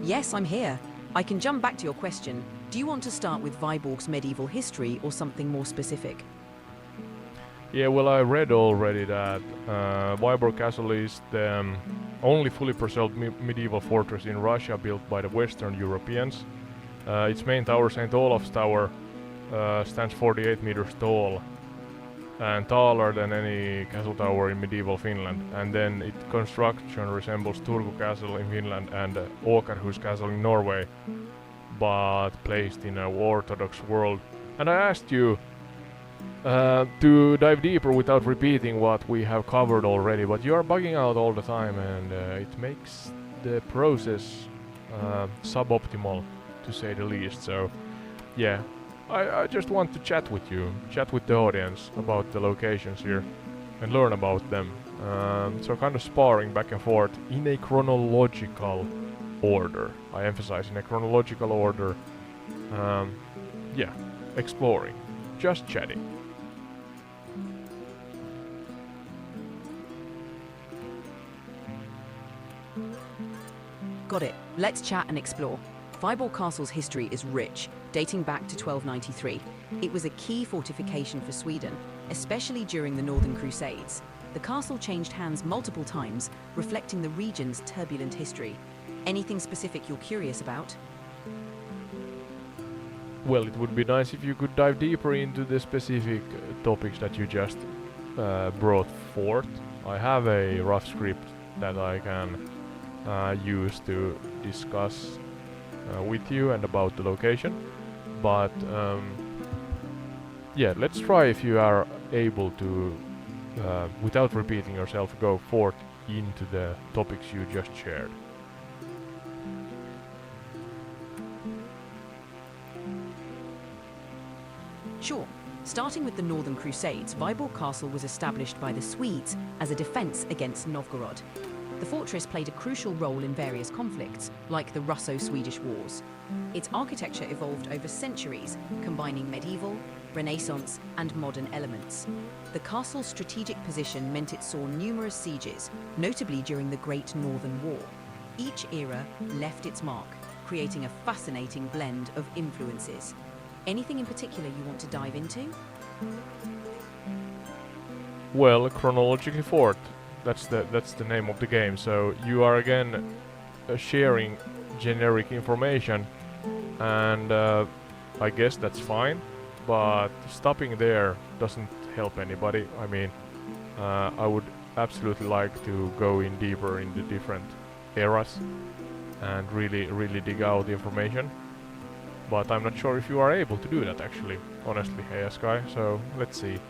Yes, I'm here. I can jump back to your question. Do you want to start with Viborg's medieval history or something more specific? Yeah, well, I read already that Vyborg Castle is the only fully preserved medieval fortress in Russia built by the Western Europeans. Its main tower, St. Olaf's Tower, stands 48 meters tall and taller than any castle tower in medieval Finland. And then its construction resembles Turku Castle in Finland and Åkerhus Castle in Norway, but placed in a Orthodox world. And I asked you to dive deeper without repeating what we have covered already, but you are bugging out all the time, and it makes the process suboptimal, to say the least. So yeah, I just want to chat with you, chat with the audience about the locations here and learn about them. So kind of sparring back and forth in a chronological order. I emphasize in a chronological order. Yeah, exploring, just chatting. Got it. Let's chat and explore. Vyborg Castle's history is rich, dating back to 1293. It was a key fortification for Sweden, especially during the Northern Crusades. The castle changed hands multiple times, reflecting the region's turbulent history. Anything specific you're curious about? Well, it would be nice if you could dive deeper into the specific topics that you just brought forth. I have a rough script that I can use to discuss with you and about the location, but yeah, let's try if you are able to, without repeating yourself, go forth into the topics you just shared. Sure. Starting with the Northern Crusades, Vyborg Castle was established by the Swedes as a defense against Novgorod. The fortress played a crucial role in various conflicts, like the Russo-Swedish Wars. Its architecture evolved over centuries, combining medieval, Renaissance, and modern elements. The castle's strategic position meant it saw numerous sieges, notably during the Great Northern War. Each era left its mark, creating a fascinating blend of influences. Anything in particular you want to dive into? Well, chronologically forth. That's the name of the game. So you are again sharing generic information, and I guess that's fine. But stopping there doesn't help anybody. I mean, I would absolutely like to go in deeper in the different eras and really dig out the information. But I'm not sure if you are able to do that actually, honestly, Sky. So let's see.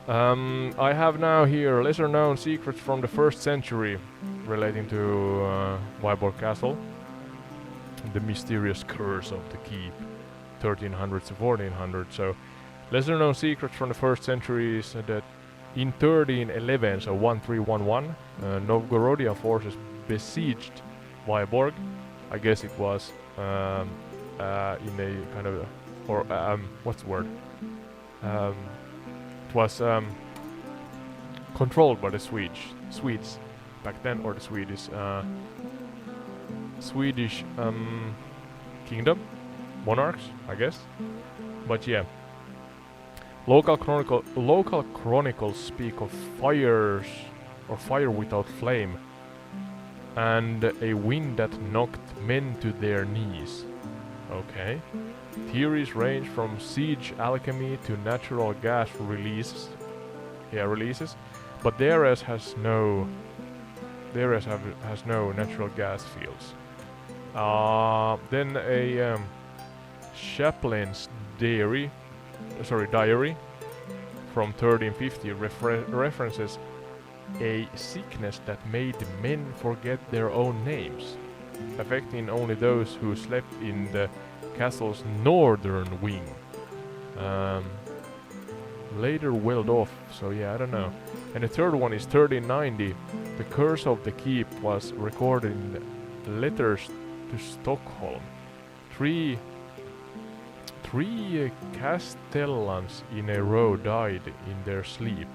I have now here lesser known secrets from the 1st century relating to Vyborg Castle. The mysterious curse of the keep, 1300s to 1400s. So lesser known secrets from the 1st century is that in 1311, so 1311, Novgorodian forces besieged Vyborg. I guess it was in a kind of, or what's the word? It was controlled by the Swedes back then, or the Swedish kingdom, monarchs, I guess. But yeah, local chronicles speak of fires or fire without flame, and a wind that knocked men to their knees. Okay. Theories range from siege alchemy to natural gas releases. Yeah, releases. But the area has no natural gas fields. Then a Chaplin's diary from 1350 references a sickness that made men forget their own names, affecting only those who slept in the castle's northern wing. Later welled off, so yeah, I don't know. And the third one is 1390. The curse of the keep was recorded in letters to Stockholm. Three castellans in a row died in their sleep,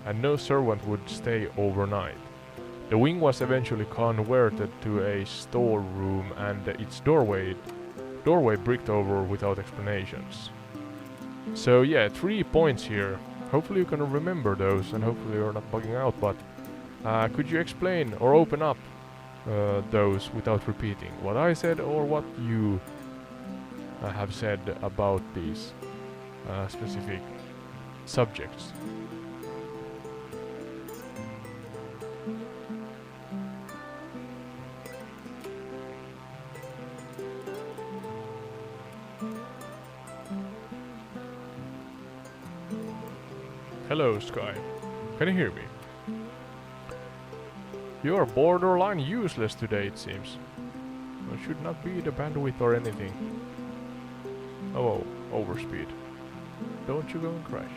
and no servant would stay overnight. The wing was eventually converted to a storeroom, and its doorway Doorway bricked over without explanations. So yeah, 3 points here. Hopefully you can remember those and hopefully you're not bugging out, but could you explain or open up those without repeating what I said or what you have said about these specific subjects? Hello, Sky. Can you hear me? You are borderline useless today, it seems. It should not be the bandwidth or anything. Oh, overspeed. Don't you go and crash.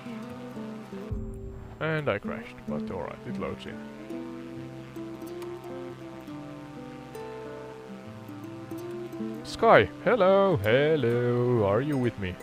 And I crashed, but alright, it loads in. Sky, hello, hello, are you with me?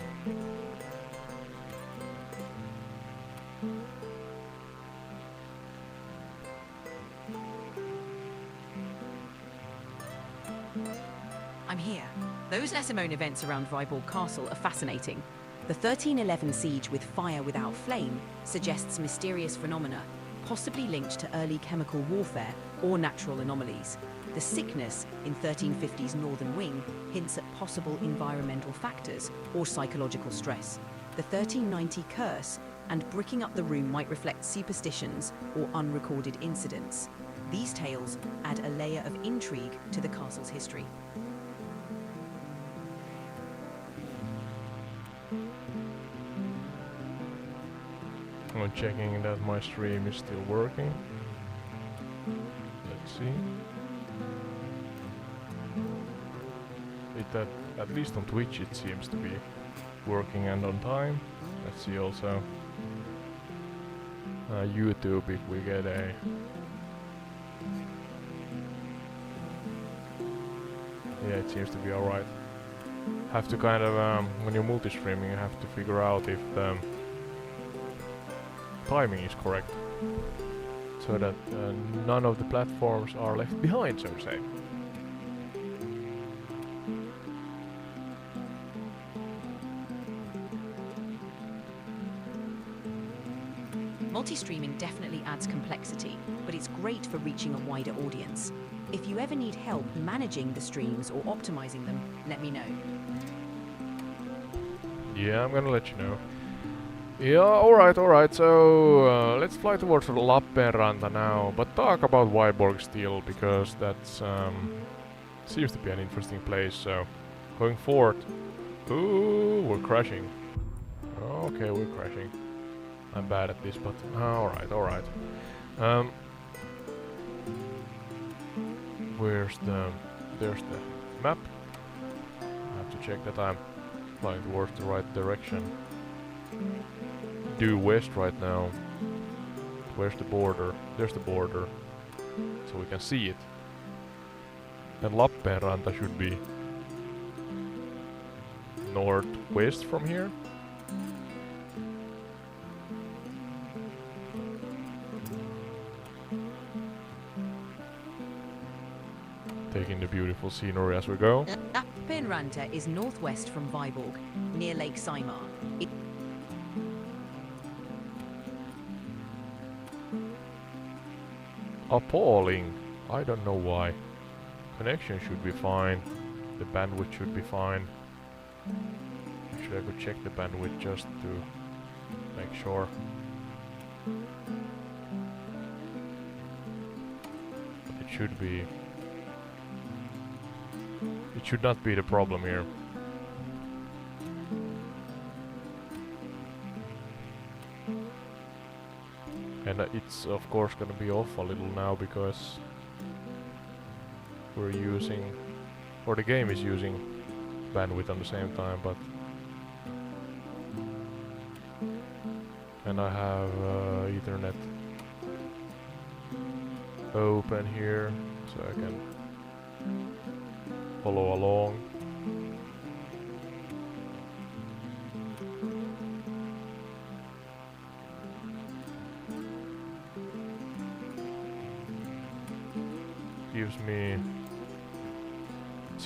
I'm here. Those Esimone events around Viborg Castle are fascinating. The 1311 siege with fire without flame suggests mysterious phenomena, possibly linked to early chemical warfare or natural anomalies. The sickness in 1350's northern wing hints at possible environmental factors or psychological stress. The 1390 curse and bricking up the room might reflect superstitions or unrecorded incidents. These tales add a layer of intrigue to the castle's history. I'm checking that my stream is still working. Let's see. At least on Twitch it seems to be working and on time. Let's see also YouTube if we get a... Yeah, it seems to be alright. Have to kind of, when you're multi-streaming, you have to figure out if the timing is correct, so that none of the platforms are left behind, so to say. Multi-streaming definitely adds complexity, but it's great for reaching a wider audience. If you ever need help managing the streams or optimizing them, let me know. Yeah, I'm gonna let you know. Yeah, alright, so let's fly towards Lappeenranta now, but talk about Viborg still, because that's seems to be an interesting place, so going forward. Ooh, we're crashing. Okay, we're crashing. I'm bad at this, but alright. There's the map. I have to check that I'm flying towards the right direction. Due west right now. Where's the border? There's the border. So we can see it. And Lappeenranta should be northwest from here. Taking the beautiful scenery as we go. Fin-Rus is northwest from Viborg, near Lake Saimaa. Appalling. I don't know why. Connection should be fine. The bandwidth should be fine. Actually, I could check the bandwidth just to make sure. But it should be... It should not be the problem here. And it's of course gonna be off a little now because we're using, or the game is using bandwidth on the same time, but and I have Ethernet open here so I can follow along. Gives me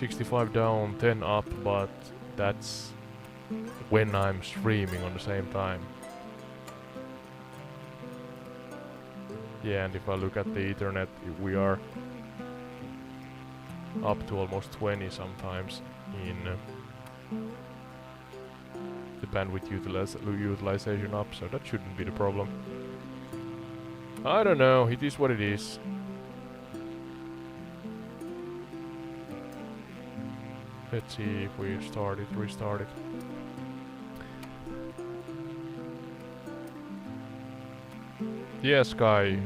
65 down, 10 up, but that's when I'm streaming on the same time. Yeah, and if I look at the Ethernet, we are up to almost 20 sometimes in the bandwidth utilization up, so that shouldn't be the problem. I don't know, it is what it is. Let's see if we restart it. Yes, Kai,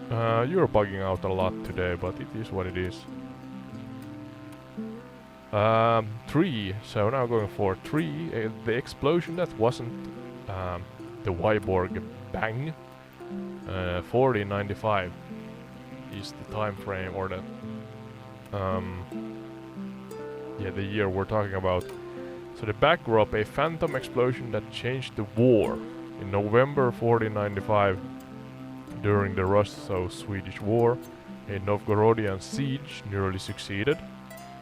you're bugging out a lot today, but it is what it is. 3, so now going for 3, the explosion that wasn't the Vyborg bang, 1495 is the time frame, or the yeah, the year we're talking about. So the backdrop, a phantom explosion that changed the war in November 1495 during the Russo-Swedish War. A Novgorodian siege nearly succeeded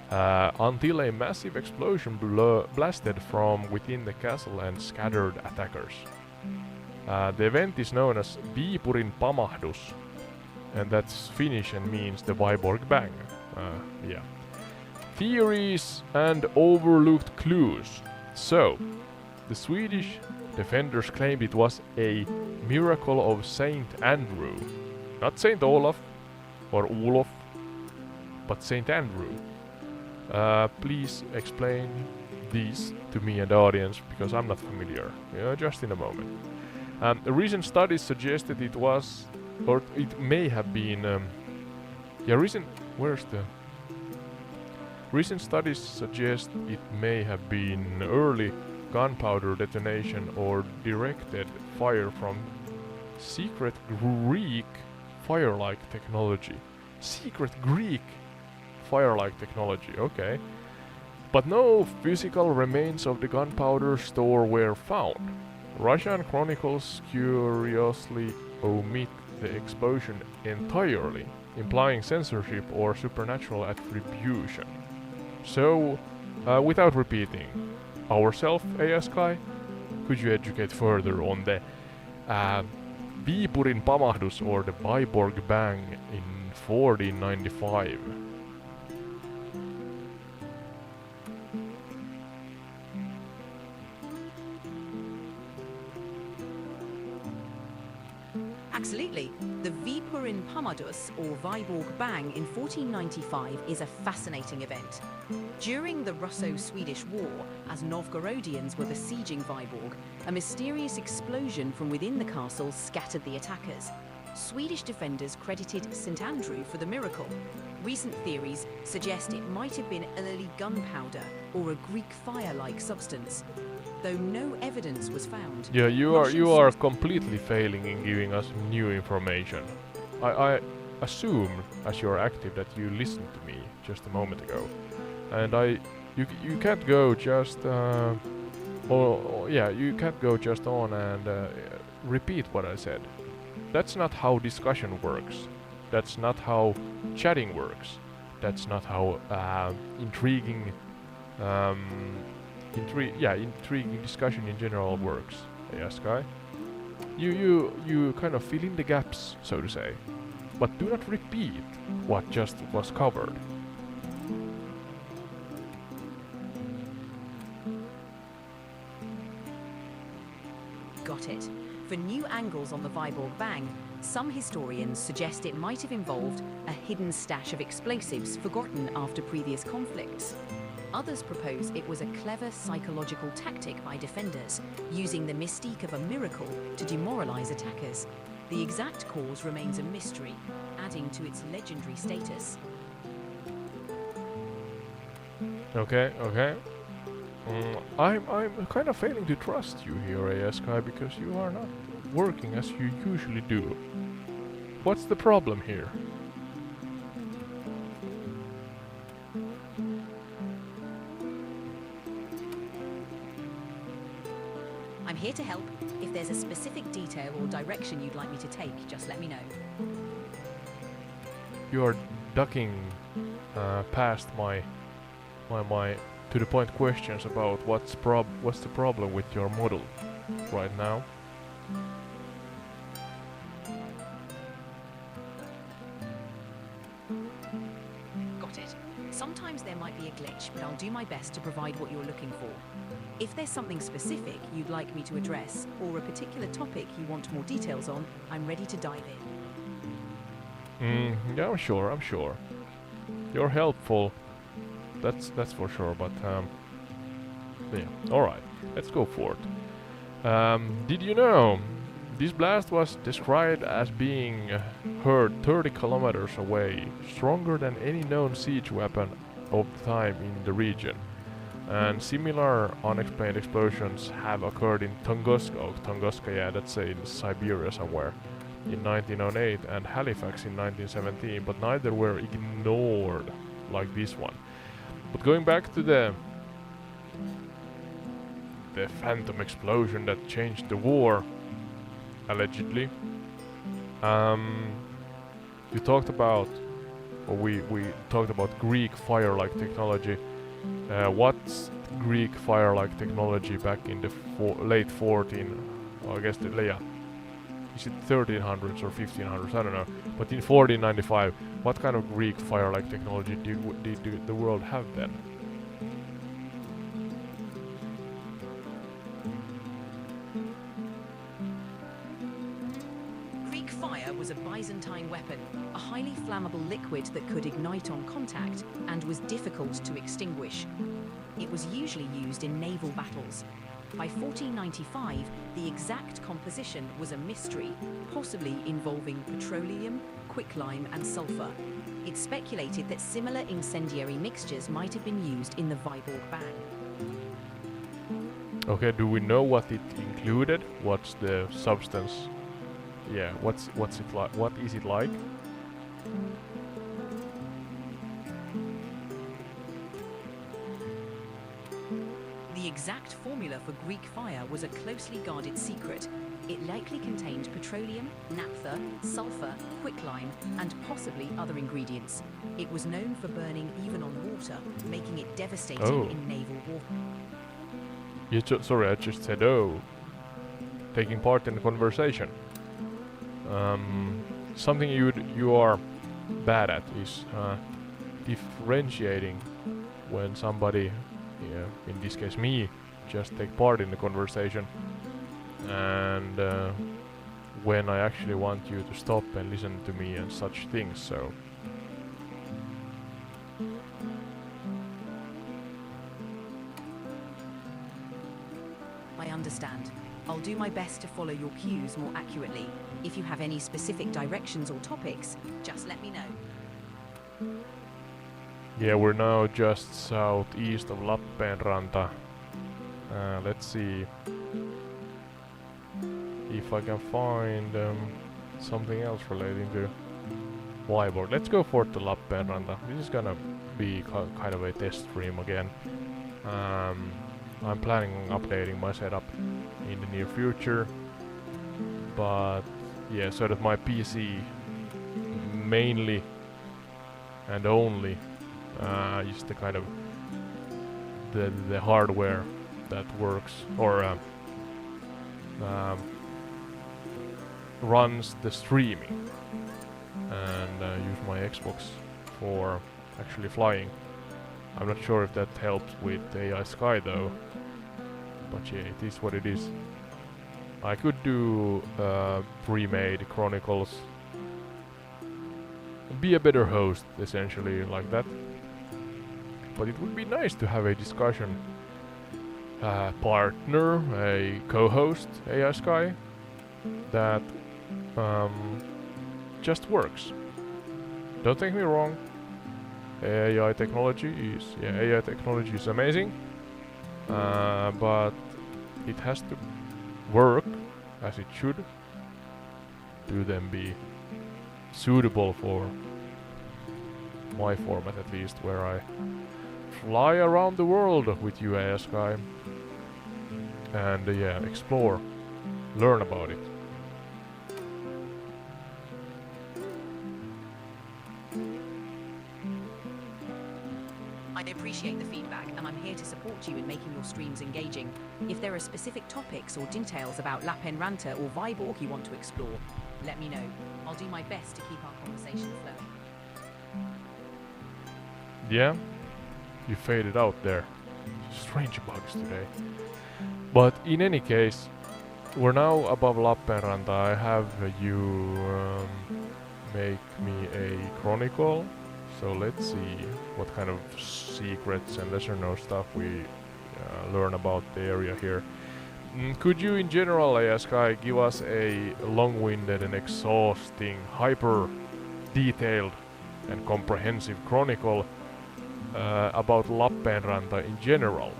until a massive explosion blasted from within the castle and scattered attackers. The event is known as Viipurin pamahdus, and that's Finnish and means the Vyborg bang. Yeah. Theories and overlooked clues. So, the Swedish defenders claimed it was a miracle of Saint Andrew. Not Saint Olaf or Olof, but Saint Andrew. Please explain these to me and the audience, because I'm not familiar. Just in a moment. The recent studies suggested it was, or it may have been, Recent studies suggest it may have been early gunpowder detonation or directed fire from secret Greek fire-like technology. Secret Greek fire-like technology, okay. But no physical remains of the gunpowder store were found. Russian chronicles curiously omit the explosion entirely, implying censorship or supernatural attribution. So, without repeating ourselves, ASKI, could you educate further on the Viipurin pamahdus, or the Vyborg bang in 1495? Absolutely. The Viipurin pamahdus, or Vyborg bang, in 1495 is a fascinating event. During the Russo-Swedish War, as Novgorodians were besieging Vyborg, a mysterious explosion from within the castle scattered the attackers. Swedish defenders credited St. Andrew for the miracle. Recent theories suggest it might have been early gunpowder or a Greek fire-like substance, though no evidence was found. Yeah, you are completely failing in giving us new information. I assume, as you're active, that you listened to me just a moment ago, and you can't go just you can't go just on and repeat what I said. That's not how discussion works. That's not how chatting works. That's not how intriguing discussion in general works. Yes, Guy. You kind of fill in the gaps, so to say, but do not repeat what just was covered. Got it. For new angles on the Vyborg bang, some historians suggest it might have involved a hidden stash of explosives forgotten after previous conflicts. Others propose it was a clever psychological tactic by defenders, using the mystique of a miracle to demoralize attackers. The exact cause remains a mystery, adding to its legendary status. Okay. I'm kind of failing to trust you here, ASKI, because you are not working as you usually do. What's the problem here? I'm here to help. If there's a specific detail or direction you'd like me to take, just let me know. You are ducking past my my to the point questions about what's the problem with your model right now. Got it. Sometimes there might be a glitch, but I'll do my best to provide what you're looking for. If there's something specific you'd like me to address, or a particular topic you want more details on, I'm ready to dive in. Yeah, I'm sure. You're helpful. That's for sure, but yeah. Alright, let's go for it. Did you know this blast was described as being heard 30 kilometers away, stronger than any known siege weapon of the time in the region? And similar unexplained explosions have occurred in Tunguska, yeah, that's in Siberia somewhere, in 1908 and Halifax in 1917, but neither were ignored like this one. But going back to the phantom explosion that changed the war, allegedly, you talked about, or we talked about Greek fire-like technology. What's Greek fire-like technology back in the late 14, or I guess is it 1300s or 1500s, I don't know. But in 1495, what kind of Greek fire-like technology did the world have then? Greek fire was a Byzantine weapon, a highly flammable liquid that could ignite on contact and was difficult to extinguish. It was usually used in naval battles. By 1495, the exact composition was a mystery, possibly involving petroleum, quicklime, and sulfur. It's speculated that similar incendiary mixtures might have been used in the Viborg Bang. Okay, do we know what it included? What's the substance? Yeah, what's it like? What is it like? The exact formula for Greek fire was a closely guarded secret. It likely contained petroleum, naphtha, sulfur, quicklime, and possibly other ingredients. It was known for burning even on water, making it devastating in naval warfare. Sorry, I just said taking part in the conversation. Something you are bad at is differentiating when somebody, in this case me, just take part in the conversation, and when I actually want you to stop and listen to me and such things. So I understand. I'll do my best to follow your cues more accurately. If you have any specific directions or topics, just let me know. yeah, we're now just southeast of Lappeenranta. Let's see if I can find something else relating to Viborg. Let's go for the Lappeenranta. This is gonna be kind of a test stream again. I'm planning on updating my setup in the near future, but yeah, so that my PC mainly and only is the kind of the hardware that works or runs the streaming, and use my Xbox for actually flying. I'm not sure if that helps with AI Sky though, but yeah, it is what it is. I could do pre-made Chronicles, be a better host essentially like that, but it would be nice to have a discussion partner, a co-host, AI Sky, that just works. Don't take me wrong, AI technology is amazing, but it has to work as it should to then be suitable for my format, at least, where I fly around the world with you, AI Sky, and yeah, explore, learn about it. I I appreciate the feedback, and I'm here to support you in making your streams engaging. If there are specific topics or details about Lapenranta or Viborg you want to explore, let me know. I'll do my best to keep our conversation flowing. Yeah, you faded out there. Strange bugs today. But in any case, we're now above Lappeenranta. I have you make me a chronicle. So let's see what kind of secrets and lesser known stuff we learn about the area here. Could you in general, Sky, give us a long-winded and exhausting, hyper-detailed and comprehensive chronicle about Lappeenranta in general?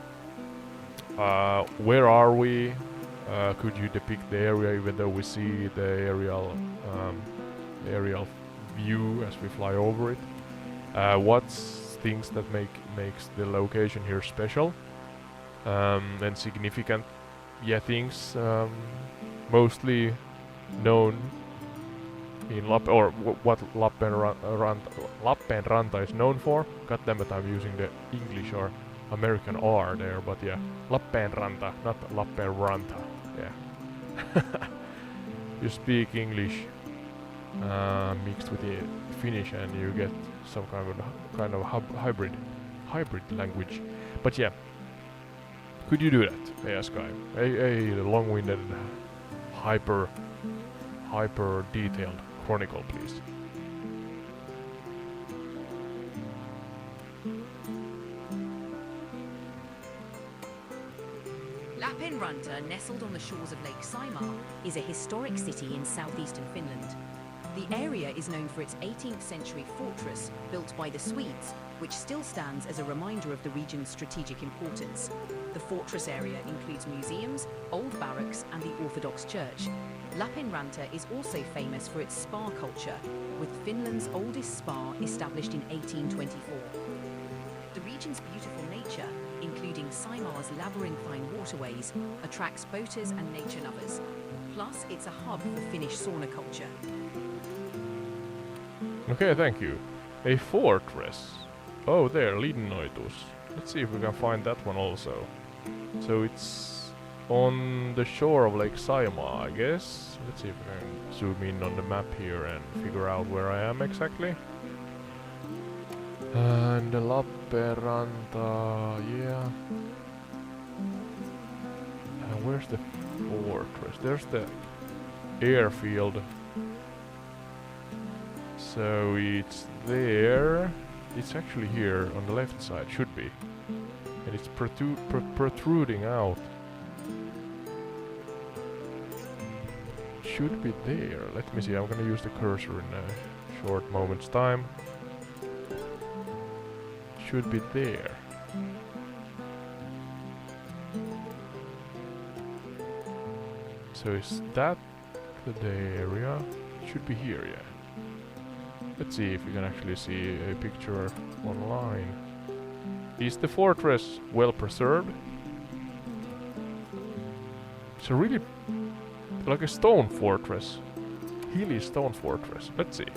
Where are we? Could you depict the area even though we see the aerial view as we fly over it? What's things that makes the location here special and significant? Yeah, things mostly known in what Lappeenranta is known for. God damn it, I'm using the English or American R there, but yeah, Lappeenranta, not Lappeenranta. Yeah, you speak English mixed with the Finnish, and you get some kind of hybrid language. But yeah, could you do that, Sky? A long-winded, hyper detailed chronicle, please. Lappeenranta, nestled on the shores of Lake Saimaa, is a historic city in southeastern Finland. The area is known for its 18th century fortress, built by the Swedes, which still stands as a reminder of the region's strategic importance. The fortress area includes museums, old barracks, and the Orthodox Church. Lappeenranta is also famous for its spa culture, with Finland's oldest spa established in 1824. The region's beautiful nature, including Saimaa's labyrinthine waterways, attracts boaters and nature lovers. Plus, it's a hub for Finnish sauna culture. Okay, thank you. A fortress. Oh, there, Linnoitus. Let's see if we can find that one also. So it's on the shore of Lake Saimaa, I guess. Let's see if we can zoom in on the map here and figure out where I am exactly. And Lappeenranta, yeah. And where's the fortress? There's the airfield. So it's there. It's actually here on the left side, should be. And it's protruding out. Should be there. Let me see, I'm gonna use the cursor in a short moment's time. Should be there. So is that the area? Should be here, yeah. Let's see if we can actually see a picture online. Is the fortress well preserved? It's a really like a stone fortress. Hilly stone fortress. Let's see.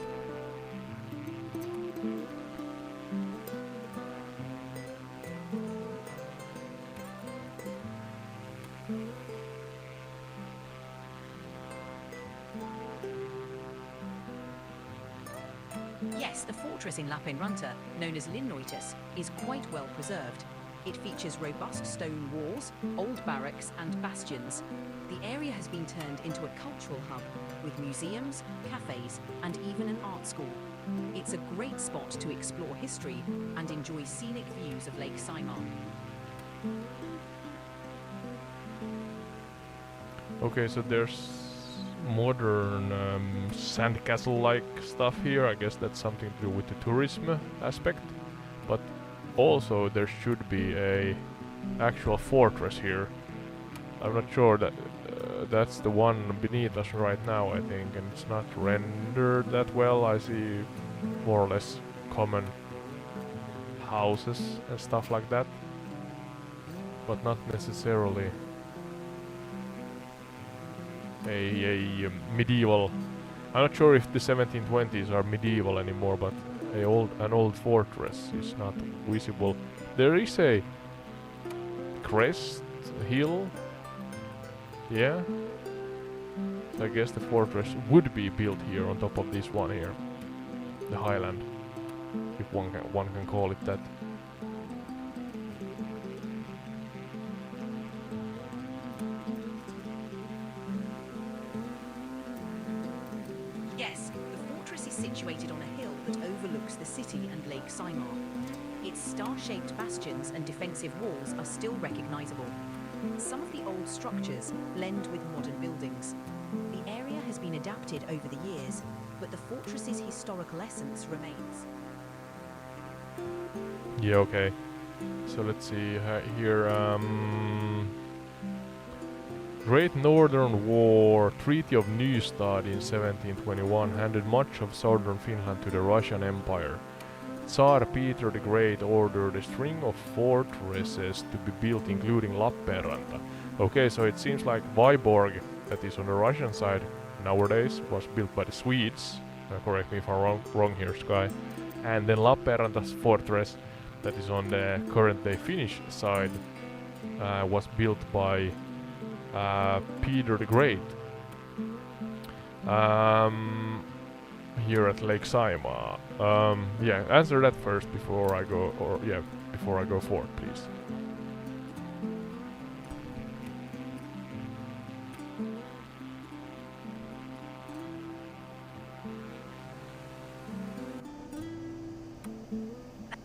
Yes, the fortress in Lappeenranta, known as Linnoitus, is quite well preserved. It features robust stone walls, old barracks and bastions. The area has been turned into a cultural hub, with museums, cafes and even an art school. It's a great spot to explore history and enjoy scenic views of Lake Saimaa. Okay, so there's modern sandcastle-like stuff here. I guess that's something to do with the tourism aspect. But also there should be a actual fortress here. I'm not sure that that's the one beneath us right now, I think, and it's not rendered that well. I see more or less common houses and stuff like that, but not necessarily a medieval. I'm not sure if the 1720s are medieval anymore, but an old fortress is not visible. There is a crest hill. Yeah. So I guess the fortress would be built here on top of this one here, the highland, if one can call it that. Yes, the fortress is situated on a hill that overlooks the city and Lake Saimaa. Its star-shaped bastions and defensive walls are still recognizable. Some of the old structures blend with modern buildings. The area has been adapted over the years, but the fortress's historical essence remains. Yeah, okay. So let's see here. Great Northern War, Treaty of Nystad in 1721 handed much of southern Finland to the Russian Empire. Tsar Peter the Great ordered a string of fortresses to be built, including Lappeenranta. Okay, so it seems like Vyborg, that is on the Russian side nowadays, was built by the Swedes. Correct me if I'm wrong here, Sky. And then Lappeenranta's fortress, that is on the current-day Finnish side, was built by Peter the Great. Here at Lake Saimaa. Yeah, answer that first before I go, before I go forward, please.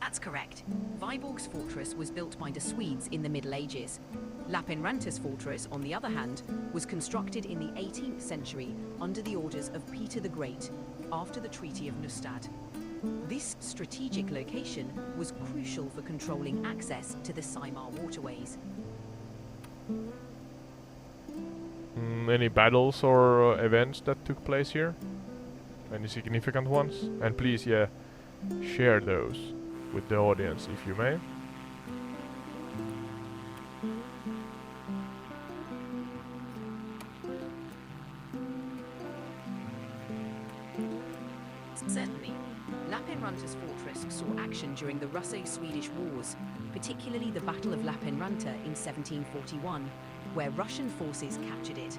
That's correct. Vyborg's fortress was built by the Swedes in the Middle Ages. Lappeenranta's fortress, on the other hand, was constructed in the 18th century under the orders of Peter the Great, after the Treaty of Nystad. This strategic location was crucial for controlling access to the Saimaa waterways. Any battles or events that took place here? Any significant ones? And please, yeah, share those with the audience if you may. Certainly. Lappeenranta's fortress saw action during the Russo-Swedish Wars, particularly the Battle of Lappeenranta in 1741, where Russian forces captured it.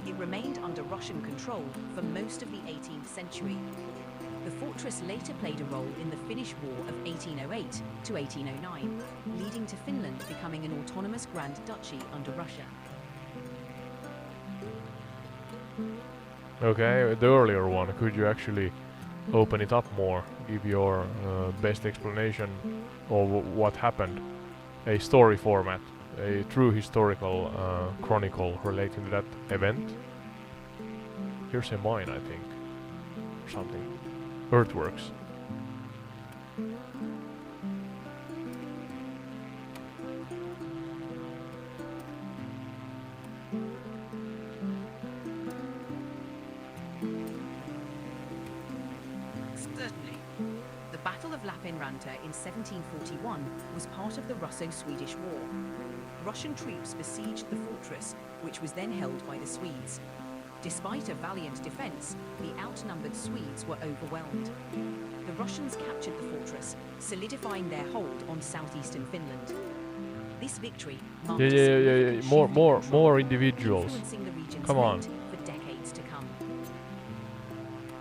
It remained under Russian control for most of the 18th century. The fortress later played a role in the Finnish War of 1808 to 1809, leading to Finland becoming an autonomous Grand Duchy under Russia. Okay, the earlier one, could you actually open it up more? Give your best explanation of what happened. A story format, a true historical chronicle relating to that event. Here's a mine, I think, or something. Earthworks. Certainly. The Battle of Lappeenranta in 1741 was part of the Russo-Swedish War. Russian troops besieged the fortress, which was then held by the Swedes. Despite a valiant defense, the outnumbered Swedes were overwhelmed. The Russians captured the fortress, solidifying their hold on southeastern Finland. This victory marked a significant shift in More control, individuals. influencing the region's Come on. fate for decades to come.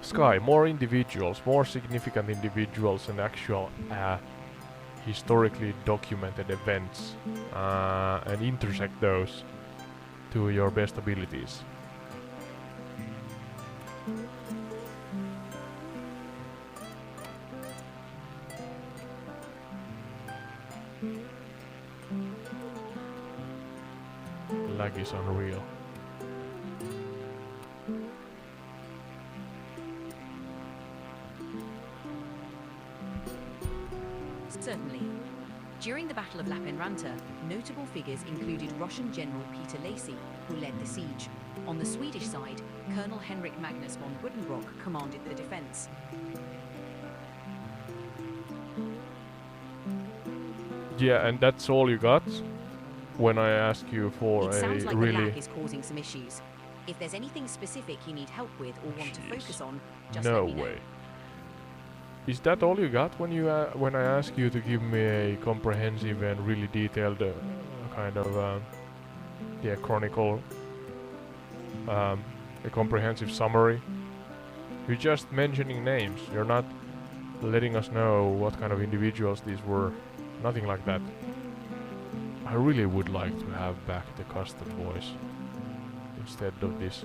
Sky, more individuals, more significant individuals and actual historically documented events, and intersect those to your best abilities. Lag is unreal. Certainly. During the Battle of Lappeenranta, notable figures included Russian General Peter Lacy, who led the siege. On the Swedish side, Colonel Henrik Magnus von Buddenbrock commanded the defense. Yeah, and that's all you got? When I ask you for It a sounds like the really... lag is causing some issues. If there's anything specific you need help with or want to Jeez. focus on, just No let me know. way. is that all you got when you when I ask you to give me a comprehensive and really detailed kind of Chronicle, a comprehensive summary? You're just mentioning names. You're not letting us know what kind of individuals these were. Nothing like that. I really would like to have back the custom voice instead of this.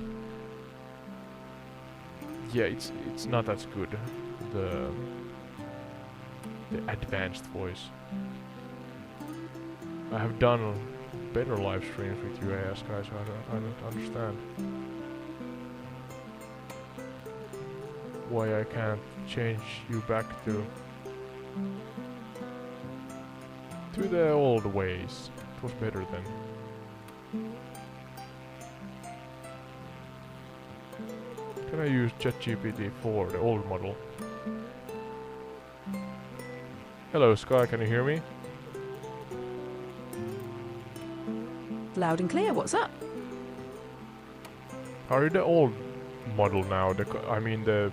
Yeah, it's not as good. The advanced voice. I have done better live streams with you AS guys, so I don't understand why I can't change you back to the old ways. It was better then. Can I use ChatGPT 4, the old model? Hello Sky, can you hear me? Loud and clear, what's up? Are you the old model now? I mean the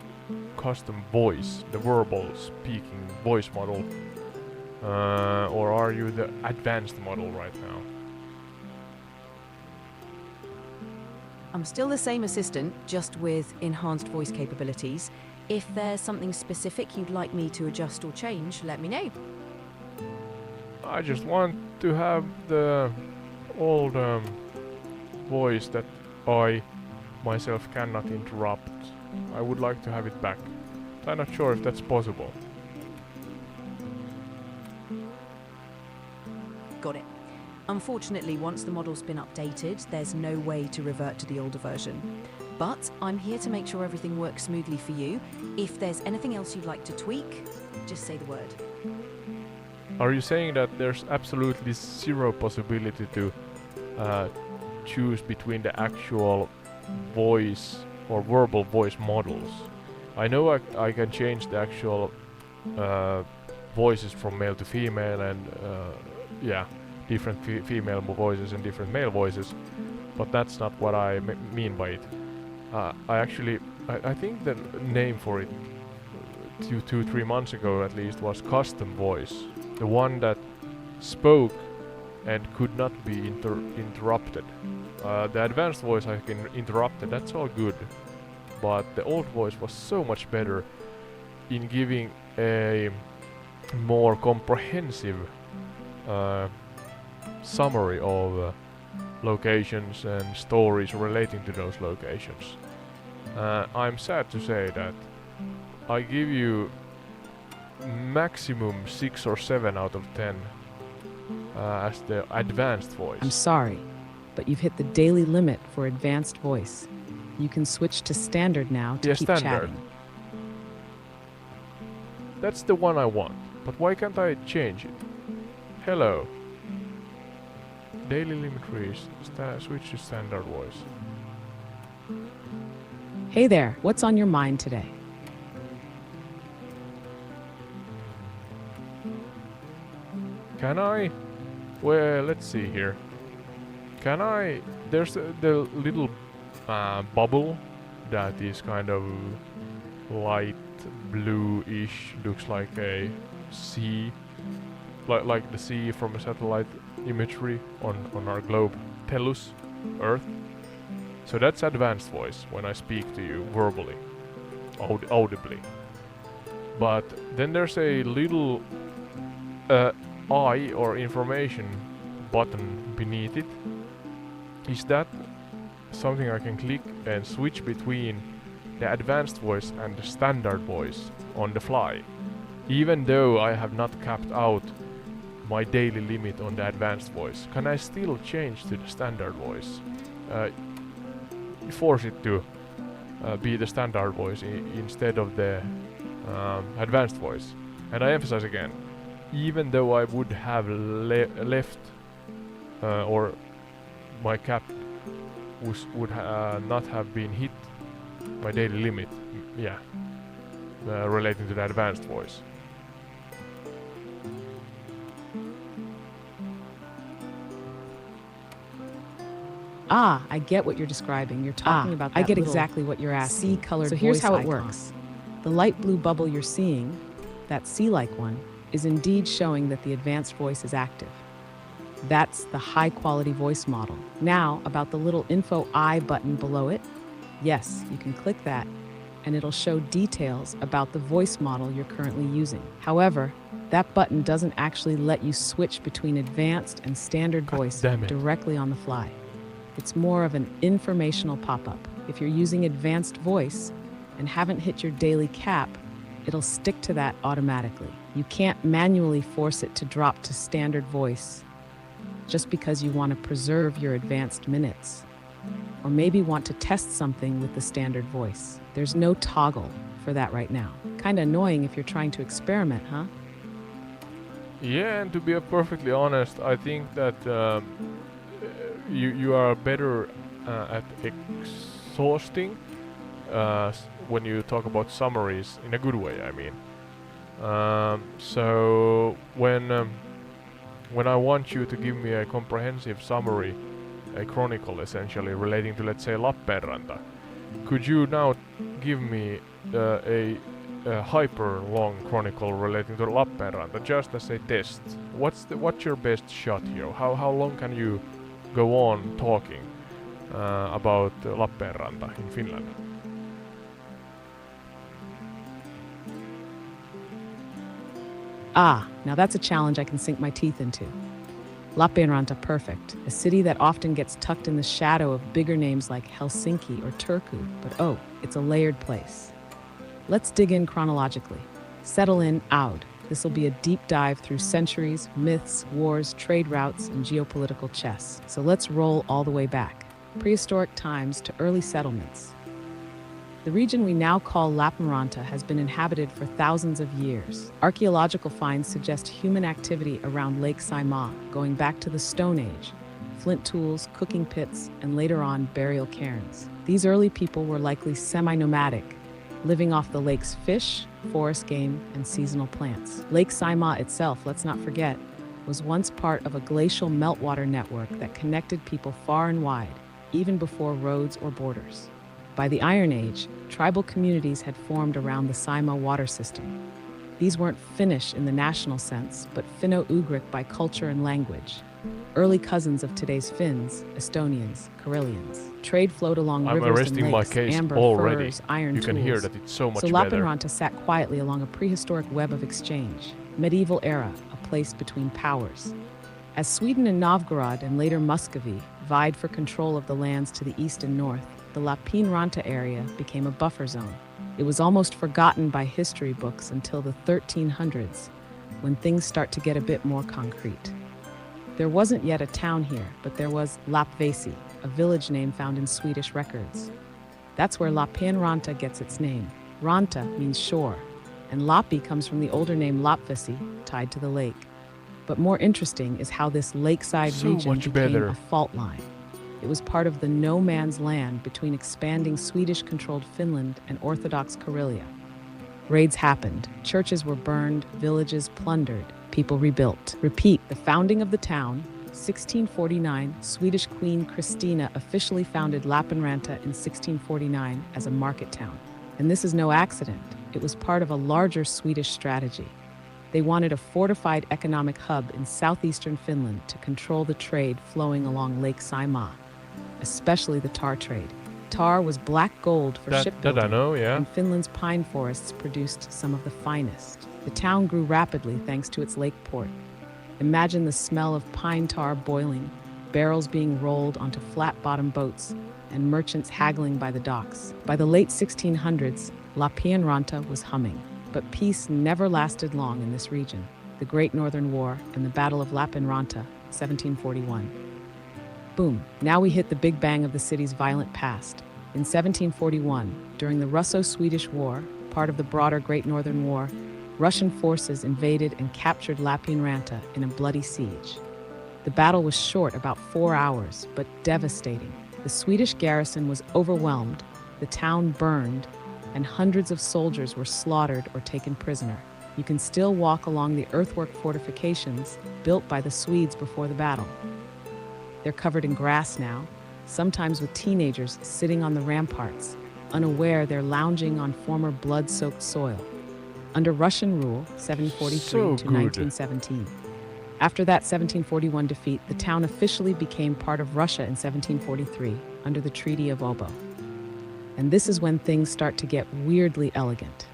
custom voice, the verbal speaking voice model, or are you the advanced model right now? I'm still the same assistant, just with enhanced voice capabilities. If there's something specific you'd like me to adjust or change, let me know. I just want to have the old voice that I myself cannot interrupt. I would like to have it back. I'm not sure if that's possible. Got it. Unfortunately, once the model's been updated, there's no way to revert to the older version. But I'm here to make sure everything works smoothly for you. If there's anything else you'd like to tweak, just say the word. Are you saying that there's absolutely zero possibility to choose between the actual voice or verbal voice models? I know I can change the actual voices from male to female and different female voices and different male voices, but that's not what I mean by it. I think the name for it 2-3 months ago at least was custom voice, the one that spoke and could not be interrupted. The advanced voice I can interrupt, and that's all good, but the old voice was so much better in giving a more comprehensive summary of locations and stories relating to those locations. I'm sad to say that I give you maximum 6 or 7 out of 10 as the advanced voice. I'm sorry, but you've hit the daily limit for advanced voice. You can switch to standard now to keep standard. chatting. That's the one I want, but why can't I change it? Hello. Daily limit reached. Switch to standard voice. Hey there, what's on your mind today? Can I? Well, let's see here. Can I? There's the little bubble that is kind of light blue-ish, looks like a sea, like the sea from a satellite imagery on our globe, Tellus, Earth. So that's advanced voice when I speak to you verbally, audibly. But then there's a little eye or information button beneath it. Is that something I can click and switch between the advanced voice and the standard voice on the fly, even though I have not capped out my daily limit on the advanced voice? Can I still change to the standard voice? Force it to be the standard voice instead of the advanced voice. And I emphasize again, even though I would have left or my cap would not have been hit, my daily limit, relating to the advanced voice. Ah, I get what you're describing. You're talking about that. I get exactly what you're asking. Sea-colored. So here's how it works. The light blue bubble you're seeing that C-like one, is indeed showing that the advanced voice is active. That's the high-quality voice model. Now, about the little Info I button below it. Yes, you can click that, and it'll show details about the voice model you're currently using. However, that button doesn't actually let you switch between advanced and standard voice directly on the fly. It's more of an informational pop-up. If you're using advanced voice and haven't hit your daily cap, it'll stick to that automatically. You can't manually force it to drop to standard voice just because you want to preserve your advanced minutes, or maybe want to test something with the standard voice. There's no toggle for that right now. Kinda annoying if you're trying to experiment, huh? Yeah, and to be perfectly honest, I think that you are better at exhausting when you talk about summaries in a good way, I mean. So when I want you to give me a comprehensive summary, a chronicle essentially relating to, let's say, Lappeenranta, could you now give me a hyper long chronicle relating to Lappeenranta just as a test? What's your best shot here? How long can you go on talking about Lappeenranta in Finland? Ah, now that's a challenge I can sink my teeth into. Lappeenranta perfect, a city that often gets tucked in the shadow of bigger names like Helsinki or Turku, but oh, it's a layered place. Let's dig in chronologically. Settle in, Aud. This will be a deep dive through centuries, myths, wars, trade routes, and geopolitical chess. So let's roll all the way back. Prehistoric times to early settlements. The region we now call Lappeenranta has been inhabited for thousands of years. Archaeological finds suggest human activity around Lake Saimaa, going back to the Stone Age. Flint tools, cooking pits, and later on, burial cairns. These early people were likely semi-nomadic, living off the lake's fish, forest game, and seasonal plants. Lake Saimaa itself, let's not forget, was once part of a glacial meltwater network that connected people far and wide, even before roads or borders. By the Iron Age, tribal communities had formed around the Saimaa water system. These weren't Finnish in the national sense, but Finno-Ugric by culture and language. Early cousins of today's Finns, Estonians, Karelians. Trade flowed along rivers and lakes, amber, already. furs, iron you tools. can hear that it's so much So better. Lappeenranta sat quietly along a prehistoric web of exchange. Medieval era, a place between powers. As Sweden and Novgorod and later Muscovy vied for control of the lands to the east and north, the Lappeenranta area became a buffer zone. It was almost forgotten by history books until the 1300s, when things start to get a bit more concrete. There wasn't yet a town here, but there was Lappvesi, a village name found in Swedish records. That's where Lappeenranta gets its name. Ranta means shore, and Lappi comes from the older name Lappvesi, tied to the lake. But more interesting is how this lakeside region became a fault line. It was part of the no man's land between expanding Swedish-controlled Finland and Orthodox Karelia. Raids happened, churches were burned, villages plundered, people rebuilt. Repeat, the founding of the town, 1649, Swedish Queen Christina officially founded Lappeenranta in 1649 as a market town. And this is no accident. It was part of a larger Swedish strategy. They wanted a fortified economic hub in southeastern Finland to control the trade flowing along Lake Saimaa, especially the tar trade. Tar was black gold for shipbuilding, that I know, yeah. and Finland's pine forests produced some of the finest. The town grew rapidly thanks to its lake port. Imagine the smell of pine tar boiling, barrels being rolled onto flat-bottom boats, and merchants haggling by the docks. By the late 1600s, Lappeenranta was humming. But peace never lasted long in this region. The Great Northern War and the Battle of Lappeenranta, 1741. Boom, now we hit the big bang of the city's violent past. In 1741, during the Russo-Swedish War, part of the broader Great Northern War, Russian forces invaded and captured Lappeenranta in a bloody siege. The battle was short, about 4 hours, but devastating. The Swedish garrison was overwhelmed, the town burned, and hundreds of soldiers were slaughtered or taken prisoner. You can still walk along the earthwork fortifications built by the Swedes before the battle. They're covered in grass now, sometimes with teenagers sitting on the ramparts, unaware they're lounging on former blood-soaked soil. under Russian rule, 743 So to good. 1917. After that 1741 defeat, the town officially became part of Russia in 1743 under the Treaty of Obo. And this is when things start to get weirdly elegant.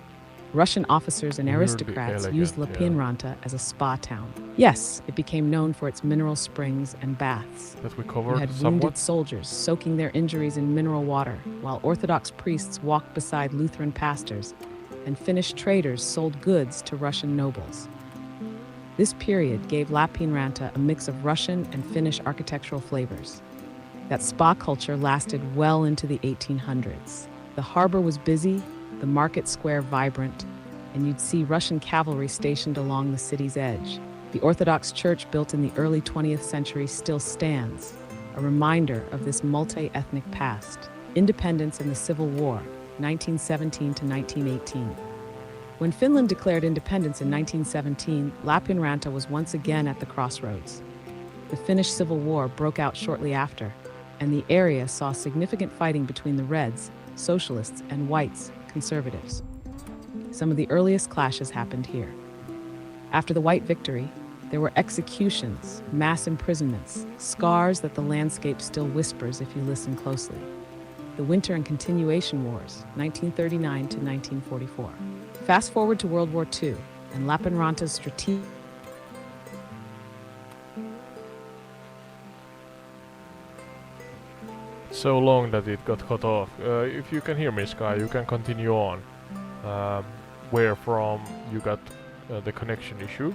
Russian officers and Weirdly aristocrats elegant, used yeah. Fin-Rus as a spa town. Yes, it became known for its mineral springs and baths. That we You covered had somewhat. wounded soldiers soaking their injuries in mineral water, while Orthodox priests walked beside Lutheran pastors, and Finnish traders sold goods to Russian nobles. This period gave Lappeenranta a mix of Russian and Finnish architectural flavors. That spa culture lasted well into the 1800s. The harbor was busy, the market square vibrant, and you'd see Russian cavalry stationed along the city's edge. The Orthodox Church built in the early 20th century still stands, a reminder of this multi-ethnic past. Independence and the Civil War, 1917 to 1918. When Finland declared independence in 1917, Lappeenranta was once again at the crossroads. The Finnish Civil War broke out shortly after, and the area saw significant fighting between the Reds, socialists, and whites, conservatives. Some of the earliest clashes happened here. After the White victory, there were executions, mass imprisonments, scars that the landscape still whispers if you listen closely. The Winter and Continuation Wars, 1939 to 1944. Fast forward to World War II, and Lappeenranta's strategic So long that it got cut off. If you can hear me, Sky, you can continue on. Where from you got the connection issue.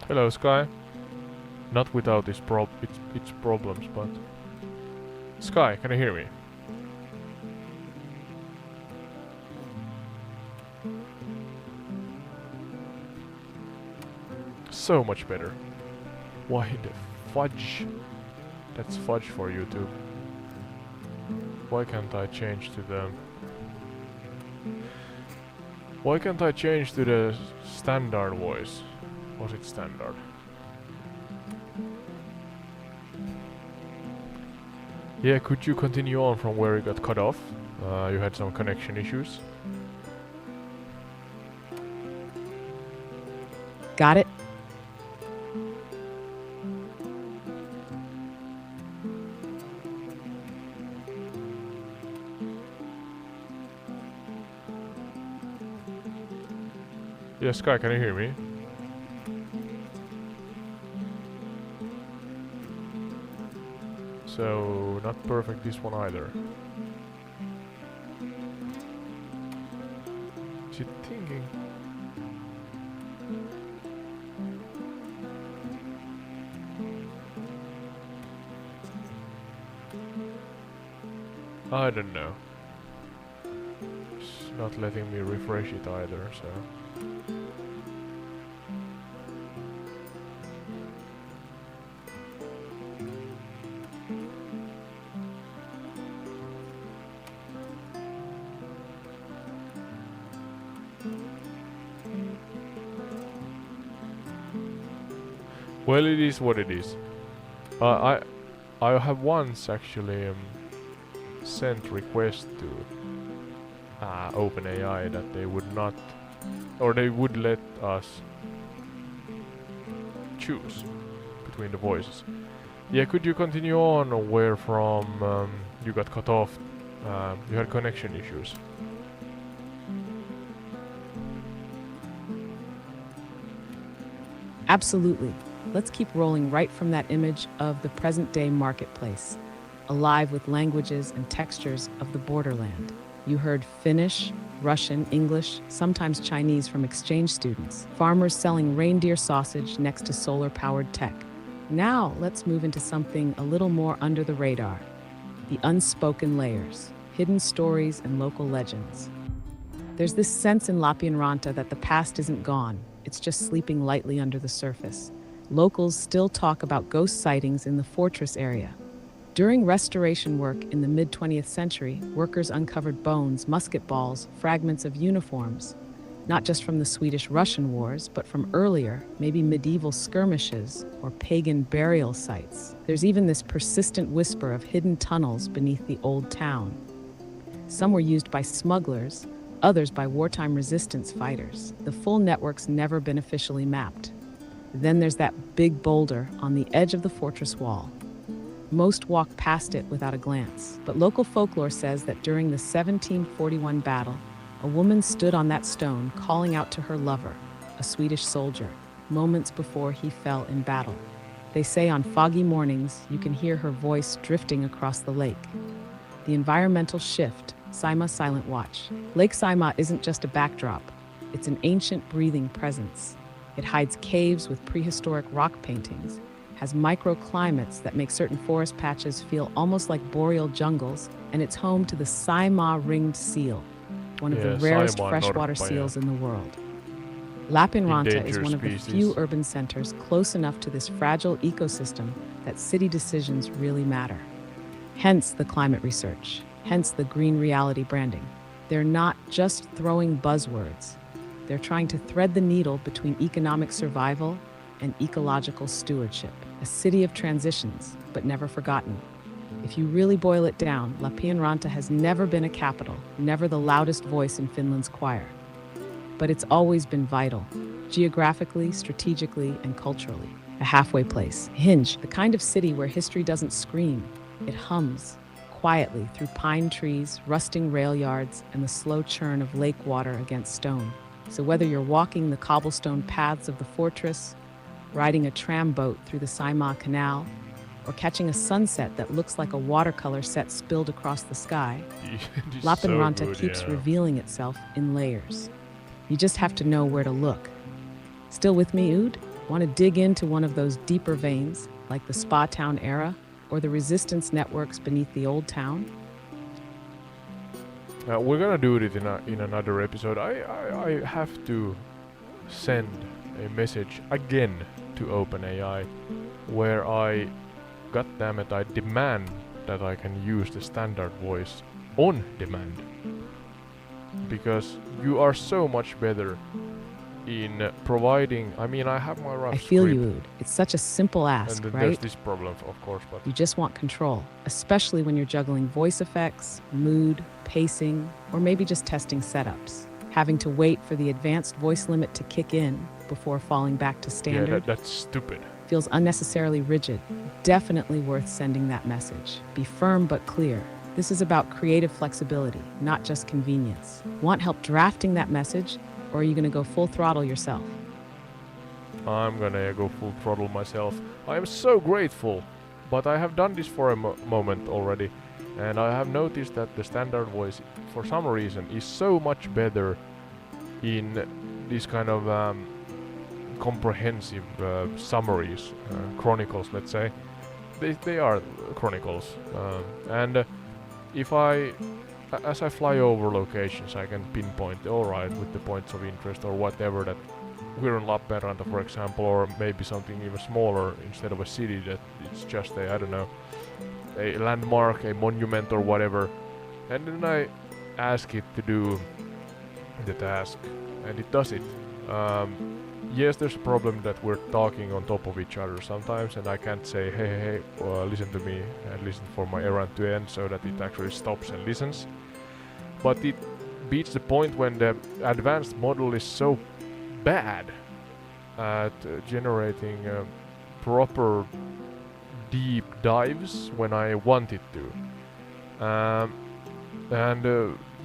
Hello, Sky. Not without its problems, but... Sky, can you hear me? So much better. Why the fudge? That's fudge for YouTube. Why can't I change to the... Why can't I change to the standard voice? Was it standard? Yeah, could you continue on from where you got cut off? You had some connection issues. Got it? Yeah, Sky, can you hear me? So, not perfect this one either. Is it thinking? I don't know. It's not letting me refresh it either, so... Well, it is what it is. I have once actually sent request to OpenAI that they would not, or they would let us choose between the voices. Yeah, could you continue on where from you got cut off? You had connection issues. Absolutely. Let's keep rolling right from that image of the present-day marketplace, alive with languages and textures of the borderland. You heard Finnish, Russian, English, sometimes Chinese from exchange students, farmers selling reindeer sausage next to solar-powered tech. Now, let's move into something a little more under the radar, the unspoken layers, hidden stories and local legends. There's this sense in Lappeenranta that the past isn't gone, it's just sleeping lightly under the surface. Locals still talk about ghost sightings in the fortress area, During restoration work in the mid-20th century, workers uncovered bones, musket balls, fragments of uniforms, not just from the Swedish-Russian wars, but from earlier, maybe medieval skirmishes or pagan burial sites. There's even this persistent whisper of hidden tunnels beneath the old town. Some were used by smugglers, others by wartime resistance fighters. The full network's never been officially mapped. Then there's that big boulder on the edge of the fortress wall. Most walk past it without a glance, but local folklore says that during the 1741 battle, a woman stood on that stone calling out to her lover, a Swedish soldier, moments before he fell in battle. They say on foggy mornings you can hear her voice drifting across the lake. The environmental shift, Saimaa Silent Watch. Lake Saimaa isn't just a backdrop, it's an ancient breathing presence. It hides caves with prehistoric rock paintings, has microclimates that make certain forest patches feel almost like boreal jungles, and it's home to the Saimaa ringed seal, one of the rarest Saimaa freshwater norppaja. seals in the world. Lapinranta is Endangered one of the species. few urban centers close enough to this fragile ecosystem that city decisions really matter. Hence the climate research, hence the green reality branding. They're not just throwing buzzwords. They're trying to thread the needle between economic survival and ecological stewardship. A city of transitions, but never forgotten. If you really boil it down, Lapinranta has never been a capital, never the loudest voice in Finland's choir. But it's always been vital, geographically, strategically, and culturally. A halfway place, a hinge, the kind of city where history doesn't scream, it hums, quietly through pine trees, rusting rail yards, and the slow churn of lake water against stone. So whether you're walking the cobblestone paths of the fortress, riding a tram boat through the Saimaa Canal, or catching a sunset that looks like a watercolor set spilled across the sky, Lapinranta keeps revealing itself in layers. You just have to know where to look. Still with me, Ood? Want to dig into one of those deeper veins, like the Spa Town era, or the resistance networks beneath the old town? We're gonna do it in another episode. I have to send a message again to OpenAI where goddammit, I demand that I can use the standard voice on demand. Because you are so much better in providing. I mean, I have my rough I feel script, you, Ood. It's such a simple ask, and then right? there's this problem, of course, but You just want control, especially when you're juggling voice effects, mood, pacing, or maybe just testing setups. Having to wait for the advanced voice limit to kick in before falling back to standard that's stupid. feels unnecessarily rigid. Definitely worth sending that message. Be firm but clear. This is about creative flexibility, not just convenience. Want help drafting that message, or are you going to go full throttle yourself? I'm gonna go full throttle myself. I am so grateful, but I have done this for a moment already, and I have noticed that the standard voice, for some reason, is so much better in this kind of comprehensive summaries, chronicles, let's say. They are chronicles, and if as I fly over locations, I can pinpoint, alright, with the points of interest or whatever, that we're in Lappeenranta, for example, or maybe something even smaller instead of a city, that it's just a, I don't know, a landmark, a monument or whatever. And then I ask it to do the task, and it does it. Yes, there's a problem that we're talking on top of each other sometimes, and I can't say, hey, listen to me and listen for my errand to end, so that it actually stops and listens. But it beats the point when the advanced model is so bad at generating proper deep dives when I want it to.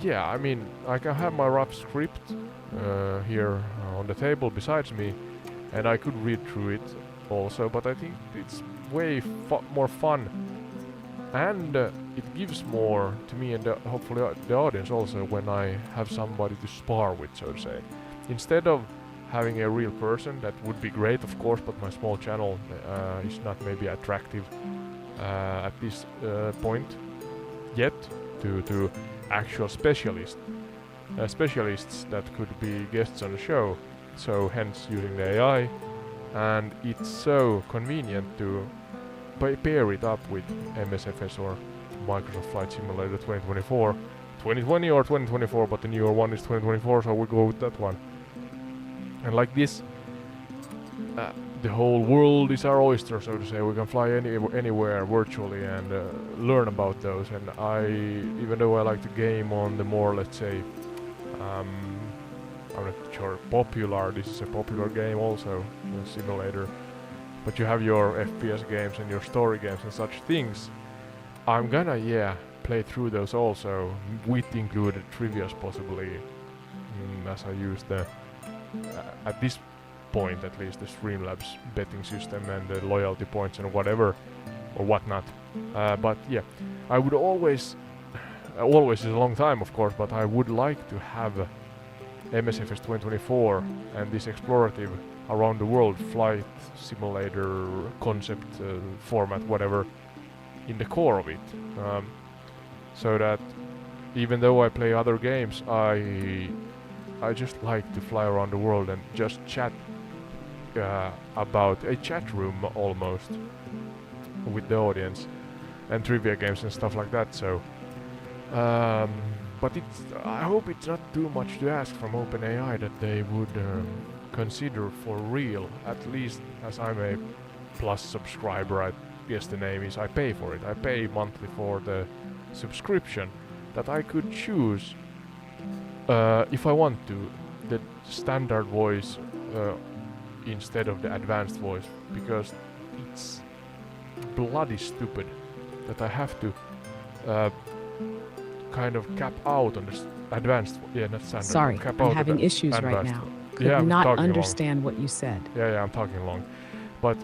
Yeah, I mean, I can have my rough script here on the table besides me, and I could read through it also, but I think it's way more fun, and it gives more to me and hopefully the audience also when I have somebody to spar with, so to say. Instead of having a real person, that would be great, of course, but my small channel is not maybe attractive at this point yet to actual specialists that could be guests on the show. So hence using the AI, and it's so convenient to pair it up with MSFS or Microsoft Flight Simulator 2024. 2020 or 2024, but the newer one is 2024, so we go with that one. And like this, the whole world is our oyster, so to say. We can fly anywhere virtually and learn about those. And even though I like to game on the more, let's say, I'm not sure, popular. This is a popular game also, a simulator. But you have your FPS games and your story games and such things. I'm gonna, play through those also, with included trivias possibly, as I use the, at this point at least, the Streamlabs betting system and the loyalty points and whatever, or whatnot. But yeah, I would always is a long time of course, but I would like to have MSFS 2024 and this explorative around the world flight simulator concept, format, whatever, in the core of it. So that even though I play other games, I just like to fly around the world and just chat about a chat room almost with the audience and trivia games and stuff like that. So, but I hope it's not too much to ask from OpenAI that they would consider for real, at least as I'm a Plus subscriber. I guess the name is, I pay for it. I pay monthly for the subscription, that I could choose if I want to the standard voice instead of the advanced voice, because it's bloody stupid that I have to kind of cap out on the advanced not standard. Sorry, cap I'm out having the issues right advanced now. vo- Could I'm not talking understand what you said. Yeah, I'm talking long, but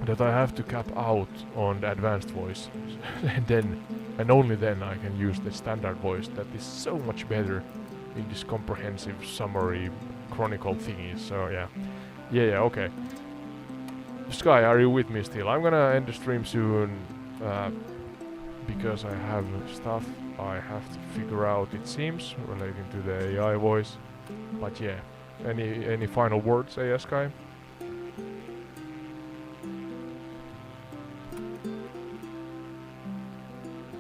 that I have to cap out on the advanced voice, and only then I can use the standard voice that is so much better in this comprehensive summary Chronicle thingy. So yeah, okay. Sky, are you with me still? I'm gonna end the stream soon because I have stuff I have to figure out, it seems, relating to the AI voice. But yeah, any final words, Sky?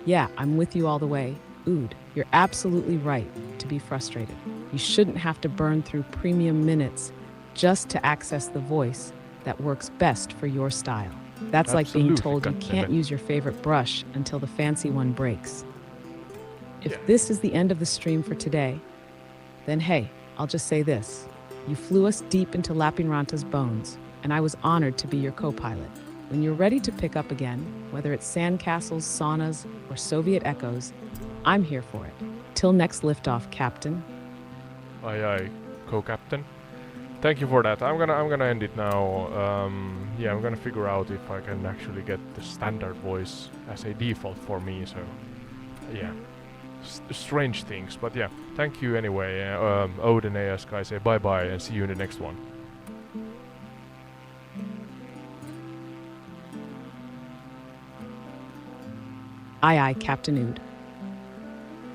Yeah, I'm with you all the way. Ood, you're absolutely right to be frustrated. You shouldn't have to burn through premium minutes just to access the voice that works best for your style. That's like being Absolutely, told you can't goddammit. use your favorite brush until the fancy one breaks. If this is the end of the stream for today, then hey, I'll just say this. You flew us deep into Lapinranta's bones, and I was honored to be your co-pilot. When you're ready to pick up again, whether it's sandcastles, saunas, or Soviet echoes, I'm here for it. Till next liftoff, Captain. Aye, co-captain. Thank you for that. I'm gonna end it now. I'm gonna figure out if I can actually get the standard voice as a default for me. So, yeah, strange things, but yeah. Thank you anyway. Odin AS guys, say bye bye and see you in the next one. Aye, Captain Ood.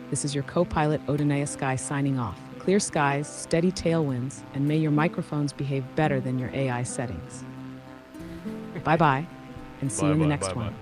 This is your co-pilot Odinea Sky signing off. Clear skies, steady tailwinds, and may your microphones behave better than your AI settings. Bye-bye, and see you in the next one.